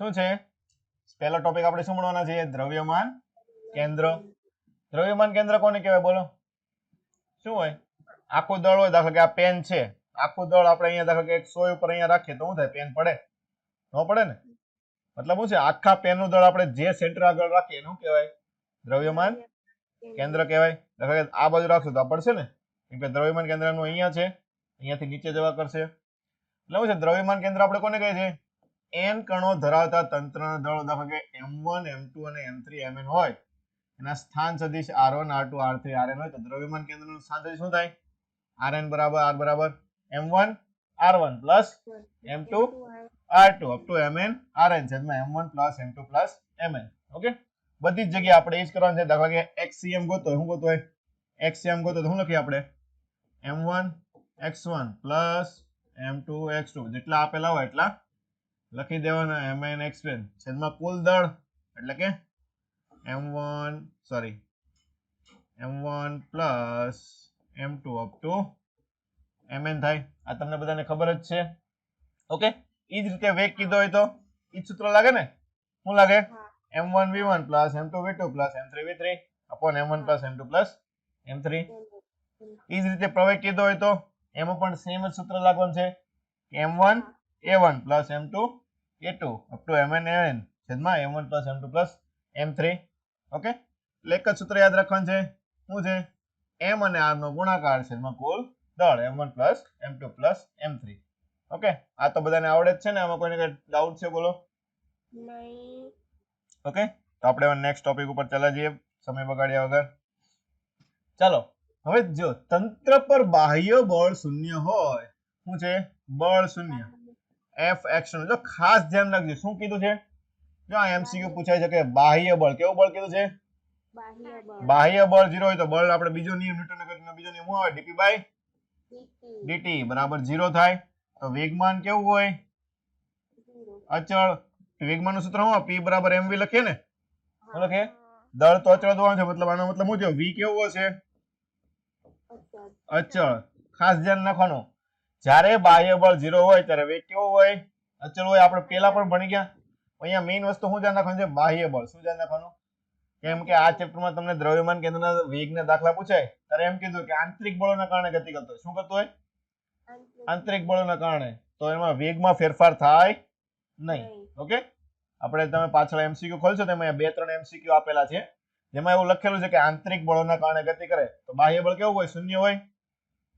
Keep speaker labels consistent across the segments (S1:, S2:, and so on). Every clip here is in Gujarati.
S1: શું છે? પહેલો ટોપિક આપણે શું ભણવાના છે? દ્રવ્યમાન કેન્દ્ર. દ્રવ્યમાન કેન્દ્ર કોને કહેવાય બોલો? શું હોય? આખું દળ હોય, દાખલા કે આ પેન છે, આખું દળ આપણે અહીંયા દાખલા કે 100 ઉપર અહીંયા રાખીએ તો શું થાય? પેન પડે? ન પડે ને. મતલબ શું છે? આખા પેનનું દળ આપણે જે સેન્ટર આગળ રાખીએ એનું કહેવાય દ્રવ્યમાન કેન્દ્ર કહેવાય. દાખલા કે આ બાજુ રાખશું તો આ પડશે ને, કેમ કે દ્રવ્યમાન કેન્દ્રનું અહીંયા છે, અહીંયાથી નીચે જવા કરશે. એટલે શું છે? દ્રવ્યમાન કેન્દ્ર આપણે કોને કહે છે? n કણો ધરાવતા તંત્રના દળ દાખલા કે m1 m2 અને m3 mn હોય, એના સ્થાન સદિશ r1 r2 r3 rn હોય તો દ્રવ્યમાન કેન્દ્રનું સ્થાન સદિશ શું થાય? rn બરાબર r બરાબર m1 r1 plus m2 r2 up to mn rn છેદમાં m1 plus m2 plus mn. Okay, બધી જ જગ્યાએ આપણે એ જ કરવાનું છે. દાખલા કે xcm ગોતો, શું ગોતો હોય? xcm ગોતો તો શું લખીએ આપણે? m1 x1 plus m2 x2 જેટલા આપેલા હોય એટલા લખી દેવાના mn xn છેદમાં કુલ દળ એટલે કે m1 plus m2 up to mn થાય. આ તમને બધાને ખબર જ છે. ઓકે, ઈ જ રીતે વેગ કીધો હોય તો ઈ સૂત્ર લાગે ને? શું લાગે? m1 v1 plus m2 v2 plus m3 v3 upon m1 plus m2 plus m3. ઈ જ રીતે પ્રવેગ કીધો હોય તો એમાં પણ સેમ જ સૂત્ર લાગવાનું છે. m1 a1 plus m2 a2 up to mn an છેદમાં m1 plus m2 plus m3. Okay, એટલે એક જ સૂત્ર યાદ રાખવાનું છે. શું છે? m અને r નો ગુણાકાર છેદમાં કુલ દળ m1 plus m2 plus m3. Okay, આ તો બધાને આવડે જ છે ને? આમાં કોઈને કઈ ડાઉટ છે બોલો? નહીં. ઓકે, તો આપણે નેક્સ્ટ ટોપિક ઉપર ચાલ્યા જઈએ સમય બગાડ્યા વગર. ચાલો, હવે જો તંત્ર પર બાહ્ય બળ શૂન્ય હોય, શું છે? બળ શૂન્ય, f એક્શન. જો ખાસ ધ્યાન રાખજો શું કીધું છે? જો આ એમસીક્યુ પૂછાય છે કે બાહ્ય બળ, કેવું બળ કીધું છે? બાહ્ય બળ 0 હોય તો બળ આપણે બીજો નિયમ ન્યૂટનનો ગતિનો બીજો નિયમ શું આવે? dp બાય dt બરાબર 0 થાય. તો વેગમાન કેવું હોય? અચળ. વેગમાનનું સૂત્ર શું? p બરાબર mv લખીએ ને? શું લખીએ? દળ તો અચળ દોવાનું છે, મતલબ આનો મતલબ શું થયો? v કેવું હશે? અચળ. ખાસ ધ્યાન રાખવાનું, જ્યારે બાહ્ય બળ 0 હોય ત્યારે વેગ કેવો હોય? અચળ હોય. આપણે પેલા પણ ભણી ગયા. અહીંયા મેઇન વસ્તુ શું ધ્યાન રાખવાનું છે? બાહ્ય બળ. શું ધ્યાન રાખવાનું? કેમ કે આ ચેપ્ટરમાં તમને દ્રવ્યમાન કેન્દ્રના વેગના દાખલા પૂછાય ત્યારે એમ કીધું કે આંતરિક બળોના કારણે ગતિ કરતો હોય. શું કરતો હોય? આંતરિક બળોના કારણે. તો એમાં વેગમાં ફેરફાર થાય નહીં. ઓકે, આપણે તમે પાછળ એમસીક્યુ ખોલશો તો એમાં 2-3 એમસીક્યુ આપેલા છે જેમાં એવું લખેલું છે કે આંતરિક બળોના કારણે ગતિ કરે તો બાહ્ય બળ કેવું હોય? શૂન્ય હોય.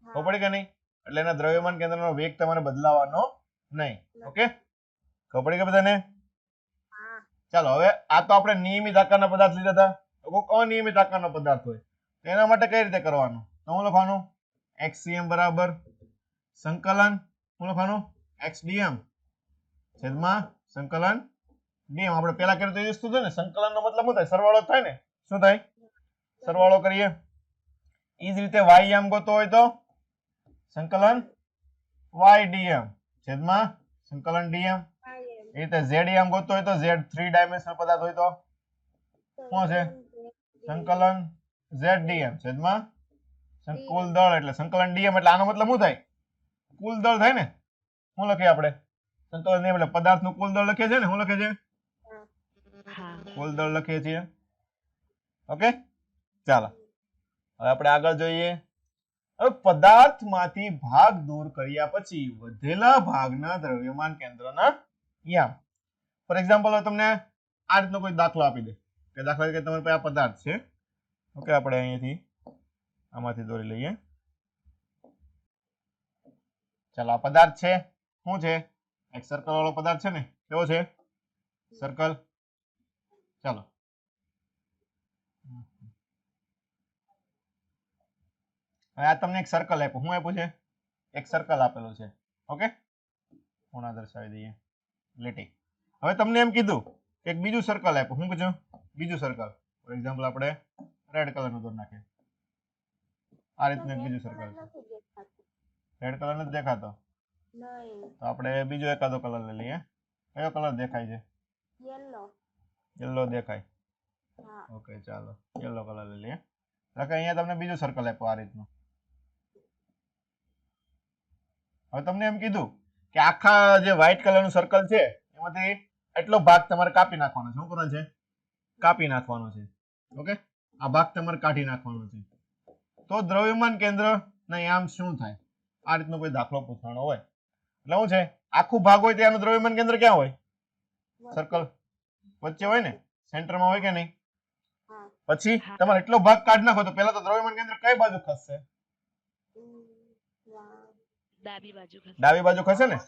S1: ખબર પડી કે નહીં? એટલે એના દ્રવ્યમાન કેન્દ્રનો વેગ તમારે બદલાવાનો નહીં. ઓકે, ખબર પડી કે બધાને? ચાલો, હવે આ તો આપણે નિયમિત આકારના પદાર્થ લીધા હતા. કોઈક અનિયમિત આકારનો પદાર્થ હોય તો એના માટે કઈ રીતે કરવાનું? તો હું લખવાનું xcm બરાબર સંકલન, શું લખવાનું? xdm છેદમાં સંકલન dm. આપણે પહેલા કર્યું તો એ વસ્તુ છે ને, સંકલનનો મતલબ શું થાય? સરવાળો થાય ને? શું થાય? સરવાળો કરીએ. ઈ જ રીતે ym ગોતો હોય તો સંકલન ydm છેદમાં સંકલન dm. એ રીતે zm ગોતો હોય તો z 3 ડાયમેન્શનલ પદાર્થ હોય તો શું છે? સંકલન zdm છેદમાં કુલ દળ એટલે સંકલન dm. એટલે આનો મતલબ શું થાય? કુલ દળ થાય ને? શું લખીએ આપણે? સંકલન dm એટલે પદાર્થનું કુલ દળ લખીએ છીએ ને? શું લખીએ છીએ? કુલ દળ લખીએ છીએ. ઓકે, ચાલો હવે આપણે આગળ જોઈએ. હવે પદાર્થમાંથી ભાગ દૂર કર્યા પછી વધેલા ભાગના દ્રવ્યમાન કેન્દ્રના યામ. ફોર એક્ઝામ્પલ તમને આ રીતનો કોઈ દાખલો આપી દે કે દાખલા તરીકે તમારી પાસે આ પદાર્થ છે. ઓકે, આપણે અહીંયાથી આમાંથી દોરી લઈએ. ચાલો, આ પદાર્થ છે. શું છે? એક સર્કલ વાળો પદાર્થ છે ને? કેવો છે? સર્કલ. ચાલો, હવે આ તમને એક સર્કલ આપ્યું. શું આપ્યું છે? એક સર્કલ આપેલું છે. ઓકે, ખૂણા દર્શાવી દઈએ લીટી. હવે તમને એમ કીધું કે એક બીજું સર્કલ આપ્યું. શું પૂછ્યું? બીજું સર્કલ. ફોર એક્ઝામ્પલ આપણે રેડ કલરનું દોરી નાખીએ. આ રીતનું એક બીજું સર્કલ છે. રેડ કલર નથી દેખાતો તો આપણે બીજો એકાદો કલર લઈ લઈએ. કયો કલર દેખાય છે? યલો દેખાય. ઓકે, ચાલો યલો કલર લઈ લઈએ. અહીંયા તમને બીજું સર્કલ આપ્યું આ રીતનું. હવે તમને એમ કીધું કે આખા જે વ્હાઈટ કલરનું સર્કલ છે એમાંથી એટલો ભાગ તમારે કાપી નાખવાનો છે. શું કરવાનું છે? કાપી નાખવાનો છે. ઓકે, આ ભાગ તમારે કાઢી નાખવાનો છે. તો દ્રવ્યમાન કેન્દ્ર ના આમ શું થાય? આ રીતનો કોઈ દાખલો પૂછવાનો હોય એટલે શું છે, આખું ભાગ હોય ત્યાંનું દ્રવ્યમાન કેન્દ્ર ક્યાં હોય? સર્કલ વચ્ચે હોય ને, સેન્ટરમાં હોય કે નહીં? પછી તમારે એટલો ભાગ કાઢી નાખો તો પેલા તો દ્રવ્યમાન કેન્દ્ર કઈ બાજુ ખસશે? ડાબી બાજુ ખસે ને?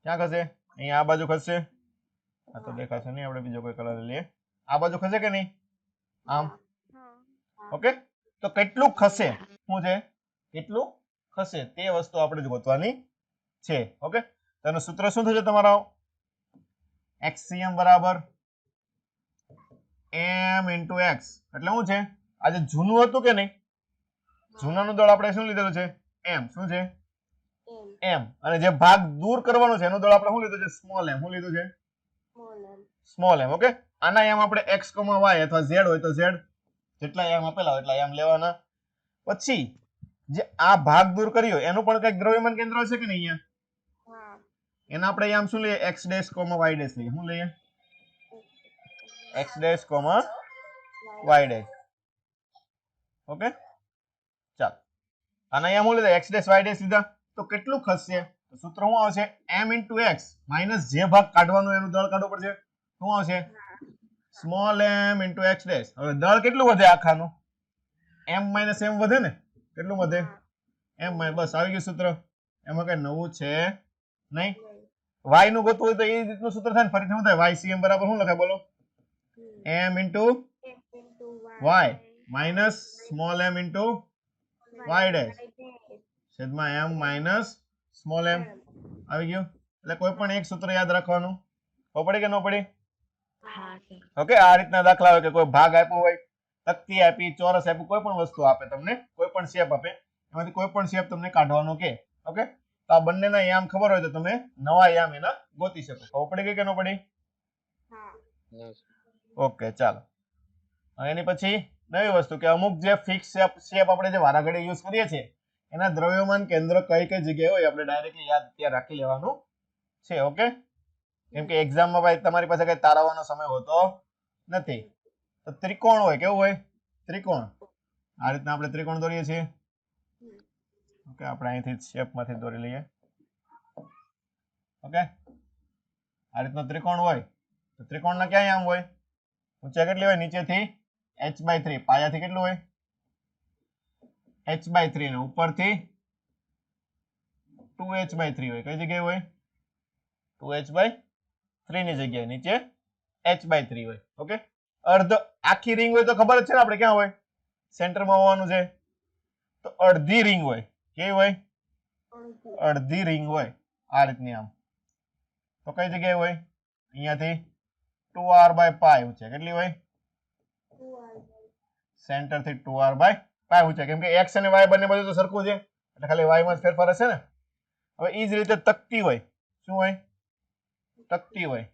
S1: ક્યાં ખસે? અહીંયા આ બાજુ ખસશે. આ તો દેખાશે નહીં, આપણે બીજો કોઈ કલર લઈએ. આ બાજુ ખસે કે નહીં? આમ. ઓકે, તો કેટલું ખસે? શું છે? કેટલું ખસે તે વસ્તુ આપણે જ ગોતવાની છે. ઓકે, તો એનું સૂત્ર શું થશે તમારા? HCM બરાબર m into x. એટલે શું છે? આજે જૂનું હતું કે નહીં? જૂનાનું દળ આપણે શું લીધેલું છે? m. શું છે? m. અને જે ભાગ દૂર કરવાનો છે એનું દળ આપણે શું લીધું છે? Small m. શું લીધું છે? Small m. ઓકે, આના m આપણે x, y અથવા z હોય તો z, જેટલા m આપેલા હોય એટલા m લેવાના. પછી જે આ ભાગ દૂર કર્યો એનું પણ કઈક દ્રવ્યમાન કેન્દ્ર હશે કે નહીં? અહીંયા એના આપણે આમ શું લઈએ? x ડેશ, y ડેશ લઈએ. શું લઈએ? x dash, y dash. Okay, ચાલો આના અહીંયા શું લીધા? x ડેશ, y ડેશ લીધા. તો કેટલું ખસશે? તો સૂત્ર શું આવશે? m into x માઈનસ જે ભાગ કાઢવાનો એનું દળ કાઢવું પડશે. શું આવશે? Small m into x dash. હવે દળ કેટલું વધે આખાનું? m માઈનસ m વધે ને? કેટલું વધે? m minus. બસ આવી ગયું સૂત્ર. એમાં કઈ નવું છે નહીં. y નું ગોતવું હોય તો એ રીતનું સૂત્ર થાય ને. ફરીથી શું થાય? ycm બરાબર શું લખાય બોલો? m into y minus small m into y dash છેદમાં m માઈનસ સ્મોલ m. આવી ગયું. એટલે કોઈ પણ એક સૂત્ર યાદ રાખવાનું. ખબર પડી કે ન પડી? ઓકે, આ રીતના દાખલા હોય કે કોઈ ભાગ આપ્યો હોય, તકતી આપી, ચોરસ આપ્યું, કોઈ પણ વસ્તુ આપે તમને, કોઈ પણ શેપ આપે, એમાંથી કોઈ પણ શેપ તમને કાઢવાનો કે. ઓકે, તો આ બંનેના યામ ખબર હોય તો તમે નવા યામ એના ગોતી શકો. ખબર પડી ગઈ કે ન પડી? ઓકે, ચાલો. એની પછી નવી વસ્તુ કે અમુક જે ફિક્સ શેપ આપણે જે વારાઘડી યુઝ કરીએ છીએ એના દ્રવ્યમાન કેન્દ્ર કઈ કઈ જગ્યાએ હોય આપણે ડાયરેક્ટલી યાદ ત્યાં રાખી લેવાનું છે. ઓકે, કેમ કે એક્ઝામમાં ભાઈ તમારી પાસે કઈ તારવવાનો સમય હોતો નથી. તો ત્રિકોણ હોય, કેવું હોય? ત્રિકોણ. આ રીતના આપણે ત્રિકોણ દોરીએ છીએ. ઓકે, આપણે અહીંથી શેપમાંથી દોરી લઈએ. ઓકે, આ રીતનો ત્રિકોણ હોય તો ત્રિકોણના ક્યાં આમ હોય? ઊંચાઈ કેટલી હોય? નીચેથી h/3, પાયાથી કેટલું હોય? h/3 ને ઉપરથી 2h/3 હોય. કઈ જગ્યાએ હોય? 2h/3 ની જગ્યાએ નીચે h/3 હોય. ઓકે, અર્ધ આખી રિંગ હોય તો ખબર જ છે ને આપણે ક્યાં હોય? સેન્ટરમાં હોવાનું છે. તો અડધી રિંગ હોય. કેવી હોય? અડધી રિંગ હોય આ રીતની આમ. તો કઈ જગ્યાએ હોય? અહીંયાથી 2r/π ઊંચાઈ કેટલી હોય? સેન્ટર થી 2r/π ઊંચાઈ. કેમ કે x અને y બંને બાજુ તો સરખું છે એટલે ખાલી y માં જ ફેરફાર હશે ને. હવે ઈ જ રીતે તકતી હોય. શું હોય? તકતી હોય,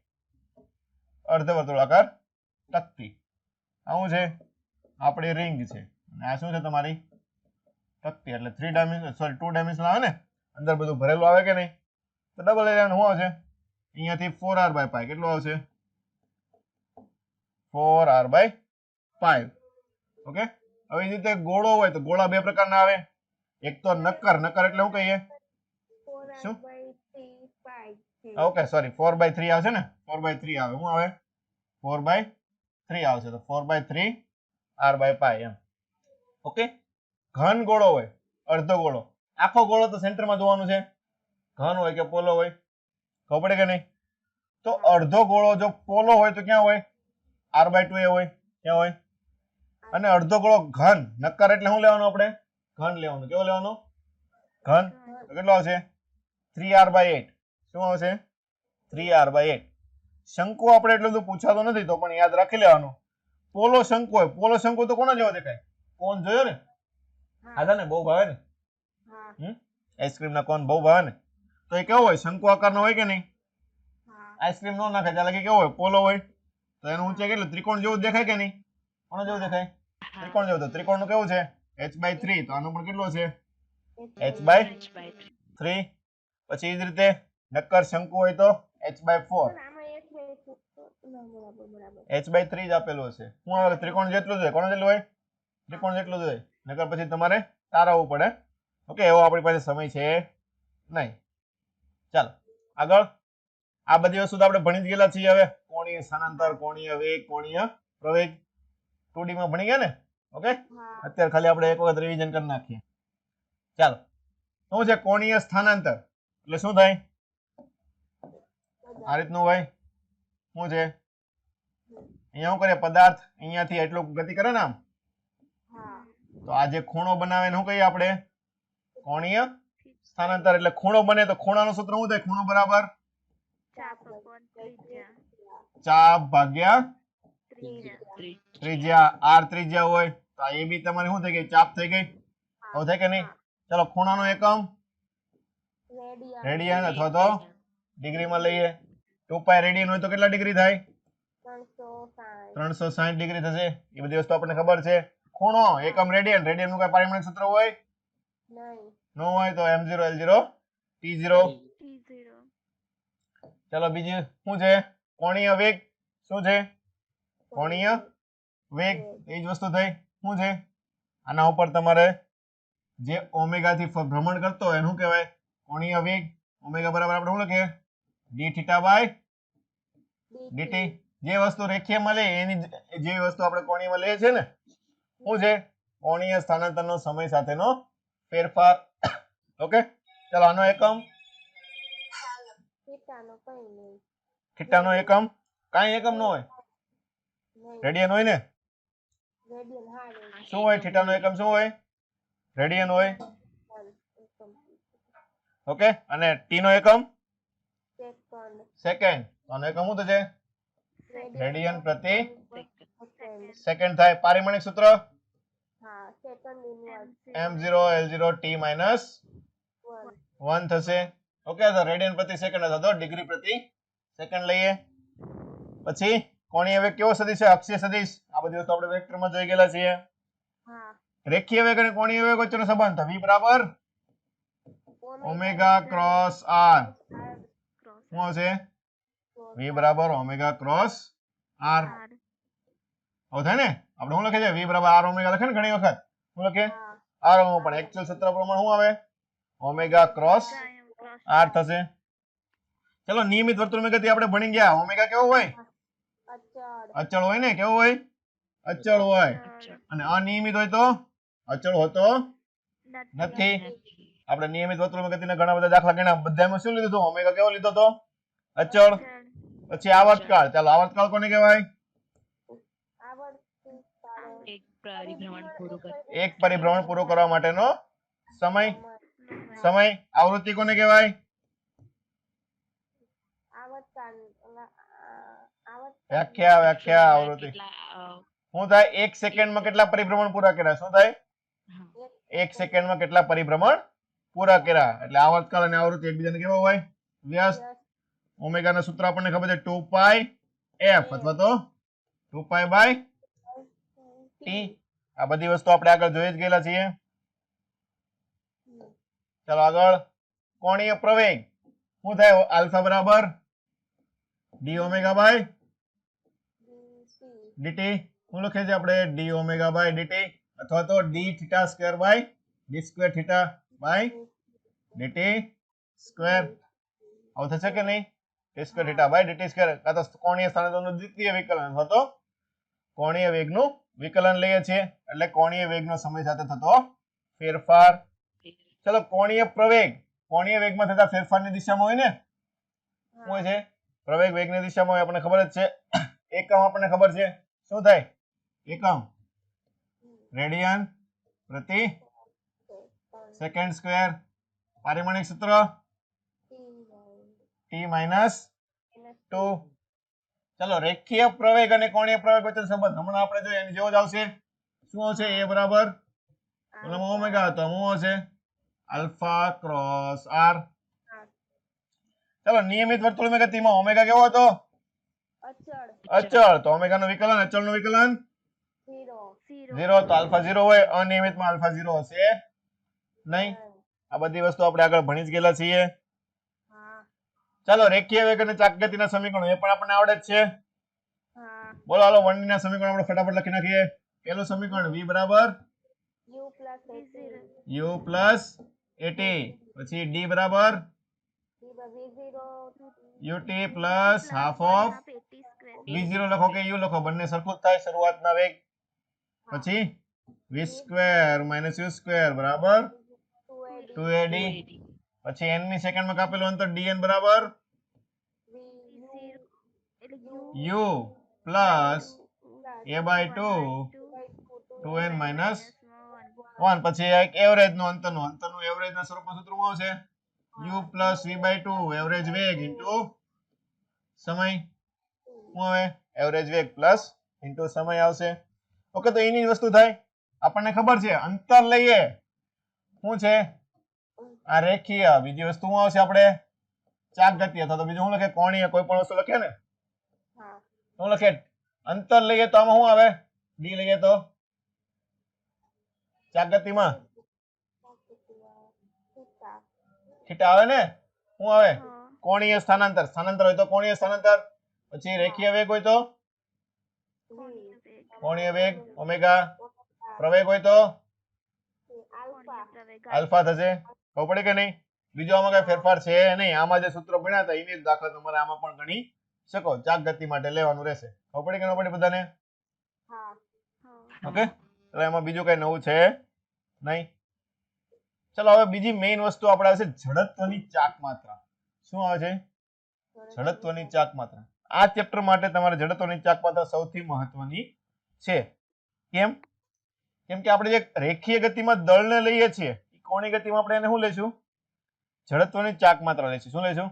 S1: અર્ધવર્તુળાકાર તકતી. આવું છે આપણી રિંગ છે અને આ શું છે? તમારી તકતી. એટલે 2 ડાયમેન્શન આવે ને, અંદર બધું ભરેલું આવે કે નહીં? તો ડબલ એરિયા શું આવશે? અહીંયાથી 4r/π કેટલું આવશે? 4r/5. ઓકે, હવે એ રીતે ગોળો હોય તો ગોળા બે પ્રકારના આવે. એક તો નક્કર. નક્કર એટલે શું કહીએ? શું? ઓકે, સોરી, 4/3 આવશે ને? 4/3 આવે. શું આવે? 4/3 આવશે. તો 4/3 r/π એમ. ઓકે, ઘન ગોળો હોય, અડધો ગોળો. આખો ગોળો તો સેન્ટરમાં જોવાનું છે. ઘન હોય કે પોલો હોય? ખબર પડે કે નહીં? તો અડધો ગોળો જો પોલો હોય તો ક્યાં હોય? r/2 એ હોય. ક્યાં હોય? અને અડધો ગોળો ઘન. નક્કર એટલે શું લેવાનું આપણે? ઘન લેવાનું. કેવો લેવાનો? ઘન. તો કેટલો આવશે? 3r/8. શું આવશે? 3r/8. શંકુ આપણે એટલું બધું પૂછાતો નથી તો પણ યાદ રાખી લેવાનું. પોલો શંકુ હોય. પોલો શંકુ તો કોના જેવો દેખાય? કોણ જોયો ને? આદા ને બહુ ભાવે ને? આઈસ્ક્રીમ ના કોણ બહુ ભાવે ને? તો એ કેવો હોય? શંકુ આકારનો હોય કે નહીં? આઈસ્ક્રીમ નો નાખે ચાલે કે કેવો હોય? પોલો હોય. તો એનું ઊંચાઈ કેટલું? ત્રિકોણ જેવું દેખાય કે નહીં? કોણ જેવું દેખાય? ત્રિકોણ જેવું. તો ત્રિકોણ નું કેવું છે? h/3. તો આનું પણ કેટલું છે? h/3. પછી એ જ રીતે નક્કર શંકુ હોય તો h/4. h/3 જ આપેલું હશે. શું આવે ત્રિકોણ જેટલું જ હોય. કોણ જેટલું હોય? ત્રિકોણ જેટલું જ હોય. નકર પછી તમારે તારવવું પડે. ઓકે, એવો આપણી પાસે સમય છે નહીં. ચાલો આગળ. આ બધી વસ્તુ તો આપણે ભણી જ ગયેલા છીએ. હવે કોણીય સ્થાનાંતર, કોણીય વેગ, કોણીય પ્રવેગ 2D માં ભણી ગયા ને? ઓકે, અત્યારે ખાલી આપણે એક વખત રિવિઝન કરી નાખીએ. ચાલો, શું છે કોણીય સ્થાનાંતર? એટલે શું થાય? આ રીતનું હોય. શું છે? અહીંયા શું કરે? પદાર્થ અહીંયાથી એટલું ગતિ કરે ને આમ, તો આ જે ખૂણો બનાવે ને શું કહીએ આપણે? કોણીય સ્થાનાંતર. એટલે ખૂણો બને તો ખૂણાનું સૂત્ર શું થાય? ખૂણો બરાબર ચાપ ભાગ્યા ત્રિજ્યા. r ત્રિજ્યા હોય તો આ AB તમારી શું થઈ ગઈ? ચાપ થઈ ગઈ. હવે થાય કે નહીં? ચલો, ખૂણાનો એકમ રેડિયન અથવા તો ડિગ્રીમાં લઈએ. 2π રેડિયન હોય તો કેટલા ડિગ્રી થાય? 360 ડિગ્રી થશે. એ બધી વસ્તુ આપણને ખબર છે. ખૂણો એકમ રેડિયન. રેડિયન નું કઈ પારિમાણિક સૂત્ર હોય? ન હોય તો m0 l0 t0. ચલો બીજું શું છે? કોણીય વેગ. શું છે? કોણીય વેગ. એ જ વસ્તુ થઈ. શું છે? આના ઉપર તમારે જે ઓમેગા થી ભ્રમણ કરતો હોય એનું કહેવાય કોણીય વેગ. ઓમેગા બરાબર આપણે શું લખીએ? d theta by dt. જે વસ્તુ રેખીયમાં લે એની જેવી વસ્તુ આપણે કોણીયમાં લઈએ છીએ ને, શું છે? કોણીય સ્થાનાંતરનો સમય સાથેનો ફેરફાર. ઓકે, ચલો આનો એકમ થીટાનો એકમ કાંઈ એકમ ન હોય, રેડિયન હોય ને? શું હોય? થીટાનો એકમ શું હોય? રેડિયન હોય. ઓકે, અને t નો એકમ સેકન્ડ. આનો એકમ શું થશે? રેડિયન પ્રતિ સેકન્ડ થાય. પારિમાણિક સૂત્ર m0 l0 t minus 1 થશે. ઓકે, તો રેડિયન પ્રતિ સેકન્ડ અથવા તો ડિગ્રી પ્રતિ સેકન્ડ લઈએ. પછી કોણીય વેગ કેવો સદિશ છે? અક્ષીય સદિશ. આ બધી વસ્તુ આપણે વેક્ટરમાં જોઈ ગયેલા છીએ. રેખીય વેગ અને કોણીય વેગ વચ્ચેનો સંબંધ v બરાબર ઓમેગા ક્રોસ r. શું આવશે? v બરાબર ઓમેગા ક્રોસ r. આવું થાય ને? આપણે શું લખીએ છીએ? v બરાબર r ઓમેગા લખે ને ઘણી વખત. શું લખીએ? r omega. પણ એક્ચ્યુઅલ સૂત્ર પ્રમાણે શું આવે? ઓમેગા ક્રોસ r થશે. ચલો, નિયમિત વર્તુળમાં ગતિ આપણે ભણી ગયા. ઓમેગા કેવો હોય? અચળ હોય ને? કેવો હોય? અચળ હોય. અને અનિયમિત હોય તો અચળ હોતો નથી. આપણે નિયમિત વર્તુળમાં ગતિના ઘણા બધા દાખલા ગણ્યા. બધામાં શું લીધું હતું? ઓમેગા કેવો લીધો હતો? અચળ. પછી આવર્તકાળ. ચાલો, આવર્તકાળ કોને કહેવાય? એક પરિભ્રમણ પૂરું કરવા માટેનો સમય. સમય. આવૃત્તિ કોને કહેવાય? વ્યાખ્યા. વ્યાખ્યા આવૃત્તિ. શું થાય? 1 સેકન્ડમાં કેટલા પરિભ્રમણ પૂરા કર્યા? શું થાય? 1 સેકન્ડમાં કેટલા પરિભ્રમણ પૂરા કર્યા? એટલે આવર્તકાળ અને આવૃત્તિ એકબીજાને કેવા હોય? વ્યસ્ત. ઓમેગા ના સૂત્ર આપણને ખબર છે 2π f અથવા તો 2π બાય t. આ બધી વસ્તુ આપણે આગળ જોઈ જ ગયેલા છીએ. ચાલો આગળ. કોણીય પ્રવેગ. શું થાય? આલ્ફા બરાબર d ઓમેગા બાય dt. શું લખે છે આપણે? d ઓમેગા બાય dt અથવા તો d theta square by d square theta by dt square. આવું થશે કે નહીં? d square theta by dt square. કાં તો કોણીય સ્થાનાંતરનું દ્વિતીય વિકલન અથવા તો કોણીય વેગનું વિકલન લઈએ છીએ. એટલે કોણીય વેગનો સમય સાથે થતો ફેરફાર. ચલો, કોણીય પ્રવેગ. કોણીય વેગમાં થતા ફેરફારની દિશામાં હોય ને? શું હોય છે? પ્રવેગ વેગની દિશામાં હોય. આપણને ખબર જ છે. એકમ આપણને ખબર છે. શું થાય? એકમ રેડિયન પ્રતિ સેકન્ડ સ્ક્વેર. પારિમાણિક સૂત્ર t minus 2. ચલો, રેખીય પ્રવેગ અને કોણીય પ્રવેગ વચ્ચેનો સંબંધ હમણાં આપણે જોઈએ એની જેવો જ આવશે. શું આવશે? a બરાબર ઓમેગા હતો. શું આવશે? Alpha cross r. ચલો, નિયમિત વર્તુળમાં ગતિમાં ઓમેગા કેવો હતો? અચળ. તો ઓમેગા નું વિકલન, અચળ નું વિકલન 0. તો આલ્ફા 0 હોય. અનિયમિતમાં આલ્ફા 0 હશે નહીં. આ બધી વસ્તુ આપણે આગળ ભણી જ ગયેલા છીએ. ચાલો, રેખીય વેગ અને ચાક ગતિના સમીકરણો એ પણ આપણને આવડે જ છે. બોલો હાલો 1D ના સમીકરણ આપણે ફટાફટ લખી નાખીએ. પહેલું સમીકરણ v બરાબર u પ્લસ 80, પછી d બરાબર ut plus half of v0 લખો કે u લખો, બંને સરખું જ થાય શરૂઆતના વેગ. પછી v square minus u square બરાબર 2ad, પછી n ની સેકન્ડમાં કાપેલું અંતર dn બરાબર u plus a by 2 2n minus 1, પછી એક એવરેજ નું અંતરનું એવરેજ ના સ્વરૂપમાં સૂત્ર શું આવશે? u plus v by 2 average વેગ ઇન્ટુ સમય. શું આવે? એવરેજ વેગ પ્લસ ઇન્ટુ સમય આવશે. ઓકે, તો એની વસ્તુ થાય. આપણને ખબર છે અંતર લઈએ શું છે? આ રેખીય. બીજી વસ્તુ શું આવશે? આપણે ચાક ગતિ અથવા તો બીજું શું લખે? કોણીય કોઈ પણ વસ્તુ લખે ને, શું લખે? અંતર લઈએ તો આમાં શું આવે? ડી લઈએ તો ચાક ગતિમાં થીટા આવે ને? શું આવે? કોણીય સ્થાનાંતર. સ્થાનાંતર હોય તો કોણીય સ્થાનાંતર. પછી રેખીય વેગ હોય તો કોણીય વેગ ઓમેગા. પ્રવેગ હોય તો આલ્ફા થશે. ખબર પડે કે નહીં? બીજો આમાં કઈ ફેરફાર છે નહીં. આમાં જે સૂત્ર ભણ્યા હતા એની જ દાખલા તમારે આમાં પણ ગણી શકો. ચાક ગતિ માટે લેવાનું રહેશે. ખબર પડે કે ન પડે બધાને? ઓકે, એટલે એમાં બીજું કઈ નવું છે નહીં. ચલો હવે બીજી મેઇન વસ્તુ આપણે આવશે જડત્વની ચાક માત્રા. શું આવે છે? જડત્વની ચાક માત્રા. આ ચેપ્ટર માટે તમારે જડત્વની ચાક માત્રા સૌથી મહત્વની છે. કેમ? કેમ કે આપણે જે રેખીય ગતિમાં દળને લઈએ છીએ એ કોણી ગતિમાં આપણે એને શું લઈશું? જડત્વની ચાક માત્રા લઈશું. શું લઈશું?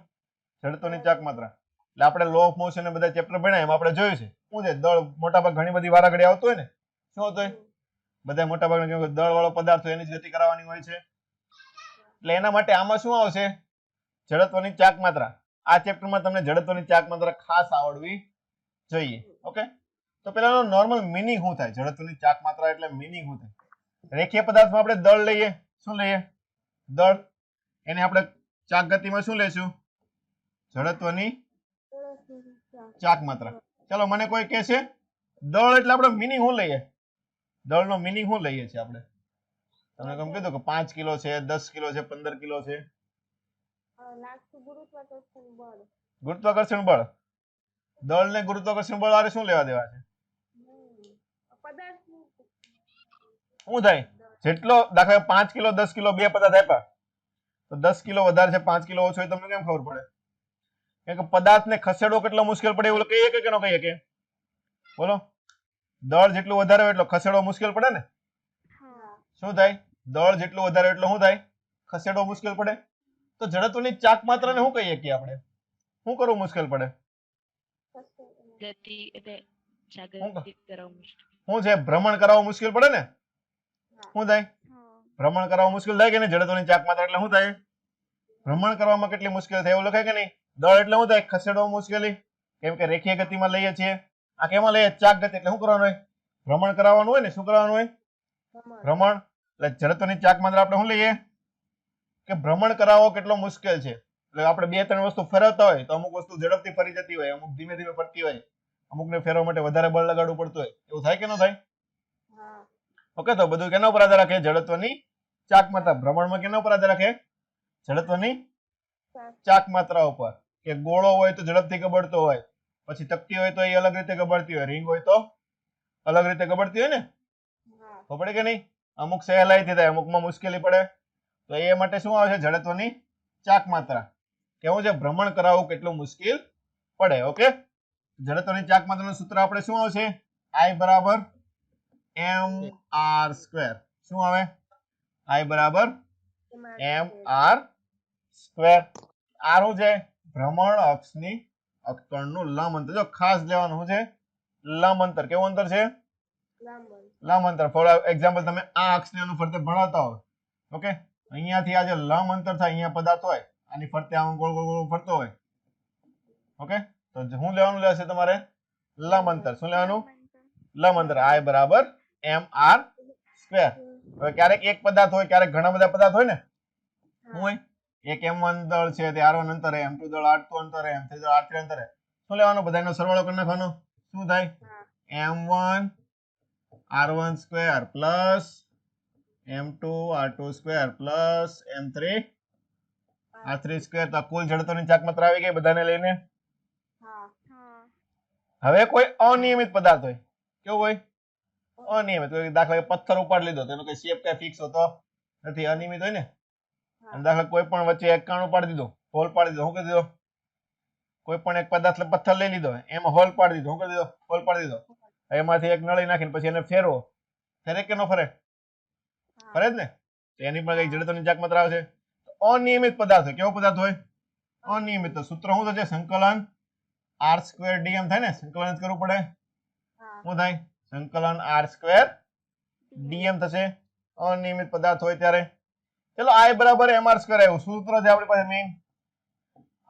S1: જડત્વની ચાક માત્રા. એટલે આપણે લો ઓફ મોશન ને બધા ચેપ્ટર ભણ્યા એમાં આપણે જોયું છે શું છે? દળ મોટાભાગ ઘણી બધી વારાઘડી આવતો હોય ને, શું હોતું હોય? બધા મોટાભાગનો દળ વાળો પદાર્થ હોય એની જ ગતિ કરાવવાની હોય છે. એટલે એના માટે આમાં શું આવશે? જડત્વની ચાક માત્રા. આ ચેપ્ટરમાં તમને જડત્વની ચાક માત્રા ખાસ આવડવી જોઈએ. ઓકે, તો પેલાનો નોર્મલ મીનિંગ શું થાય? જડત્વની ચાક માત્રા એટલે મીનિંગ શું થાય? રેખીય પદાર્થમાં આપણે દળ લઈએ. શું લઈએ? દળ. એને આપણે ચાક ગતિમાં શું લઈશું? જડત્વની ચાક માત્રા. ચલો મને કોઈ કહે છે દળ એટલે આપણે મીનિંગ શું લઈએ? દળનો મીનિંગ શું લઈએ છીએ આપણે? તમને કેમ કીધું કે 5 કિલો છે, 10 કિલો છે, 15 કિલો છે? ગુરુત્વાકર્ષણ બળ. દળ ને ગુરુત્વાકર્ષણ બળ આરે શું લેવા દેવા છે? શું થાય? જેટલો દાખલા 5 કિલો 10 કિલો બે પદાર્થ આપ્યા તો 10 કિલો વધારે છે 5 કિલો ઓછો હોય તમને કેમ ખબર પડે? કે પદાર્થને ખસેડવો કેટલો મુશ્કેલ પડે એવું કહીએ કે ન કહીએ? કે બોલો, દળ જેટલું વધારે હોય એટલો ખસેડવો મુશ્કેલ પડે ને? શું થાય? દળ જેટલું વધારે એટલો શું થાય? ખસેડવો મુશ્કેલ પડે. તો જડત્વની ચાક માત્રાને શું કહીએ કે આપણે? શું કરવું મુશ્કેલ પડે? શું છે? ભ્રમણ કરાવવું મુશ્કેલ પડે ને? શું થાય? ભ્રમણ કરાવવું મુશ્કેલ થાય કે નહીં? જડત્વની ચાક માત્રા એટલે શું થાય? ભ્રમણ કરવામાં કેટલી મુશ્કેલ થાય એવું લખાય કે નહીં? દળ એટલે શું થાય? ખસેડવા મુશ્કેલી. કેમ કે રેખીય ગતિમાં લઈએ છીએ. આ કેમાં લઈએ? ચાક ગતિ. એટલે શું કરવાનું હોય? ભ્રમણ કરાવવાનું હોય ને. શું કરવાનું હોય? ભ્રમણ. એટલે જડત્વની ચાક માત્રા આપણે શું લઈએ? કે ભ્રમણ કરાવવો કેટલો મુશ્કેલ છે. એટલે આપણે 2-3 વસ્તુ ફેરવતા હોય તો અમુક વસ્તુ ઝડપથી ફરી જતી હોય, અમુક ધીમે ધીમે ફરતી હોય, અમુકને ફેરવવા માટે વધારે બળ લગાડવું પડતું હોય. એવું થાય કે ન થાય? ઓકે, તો બધું કેના ઉપર આધાર રાખે? જડત્વની ચાક માત્રા. ભ્રમણમાં કેના ઉપર આધાર રાખે? જડત્વની ચાક માત્રા ઉપર. કે ગોળો હોય તો ઝડપથી ગબડતો હોય, પછી તકતી હોય તો એ અલગ રીતે ગબડતી હોય, રિંગ હોય તો અલગ રીતે ગબડતી હોય ને? ખબર પડે કે નહીં? અમુક સહેલાઈથી થાય, અમુકમાં મુશ્કેલી પડે. તો એ માટે શું આવે છે? જડત્વની ચાક માત્રા. કેવું છે? ભ્રમણ કરાવવું કેટલું મુશ્કેલ પડે. ઓકે, જડત્વની ચાક માત્રાનું સૂત્ર આપણે શું આવશે? I બરાબર mr સ્ક્વેર. શું આવે? I બરાબર mr સ્ક્વેર. આ શું છે? ભ્રમણ અક્ષની અક્ષકણનું લંબ અંતર. જો ખાસ લેવાનું શું છે? લંબ અંતર. કેવું અંતર છે? લંબ અંતર. ફોર એક્ઝામ્પલ તમે આ અક્ષને આનું ફરતે ભણાવતા હોય. ઓકે, અહીંયાથી આ જે લંબ અંતર થાય, અહીંયા પદાર્થ હોય, આની ફરતે આમ ગોળ ગોળ ગોળ ફરતો હોય. ઓકે, તો શું લેવાનું લેશે તમારે? લંબ અંતર. શું લેવાનું? લંબ અંતર. I બરાબર mr સ્ક્વેર. હવે ક્યારેક એક પદાર્થ હોય, ક્યારેક ઘણા બધા પદાર્થ હોય ને. શું હોય? એક m1 દળ છે તે r1 અંતરે, m2 દળ r2 અંતરે, m3 દળ r3 અંતરે. શું લેવાનું? બધાનો સરવાળો કરી નાખવાનો. શું થાય? m1 r1 square plus m2 r2 square plus m3 r3 square. તો કુલ જડતોની ચાક માત્રા આવી ગઈ બધાને લઈને. હવે કોઈ અનિયમિત પદાર્થ હોય, કેવું હોય? અનિયમિત. દાખલા કે પથ્થર ઉપાડી લીધો, તેનો કઈ શેપ કઈ ફિક્સ હોતો નથી, અનિયમિત હોય ને. અને દાખલા કોઈ પણ વચ્ચે એક કણ ઉપાડી દીધો, હોલ પાડી દીધો, શું કરી દીધો? કોઈ પણ એક પદાર્થ પથ્થર લઈ લીધો, એમાં હોલ પાડી દીધો, શું કરી દીધો? હોલ પાડી દીધો. એમાંથી એક નળી નાખીને પછી એને ફેરવો, ફેરે કે ન ફરે? ફરે જ ને. તો એની પણ કઈ જડતોની ચાક માત્રા આવશે. અનિયમિત પદાર્થ હોય, કેવો પદાર્થ હોય? અનિયમિત. તો સૂત્ર શું થશે? સંકલન r સ્ક્વેર dm થાય ને, સંકલન જ કરવું પડે. શું થાય? સંકલન r સ્ક્વેર dm થશે અનિયમિત પદાર્થ હોય ત્યારે. ચલો I બરાબર mr સ્ક્વેર આવ્યું, સૂત્ર છે આપણી પાસે મેઈન.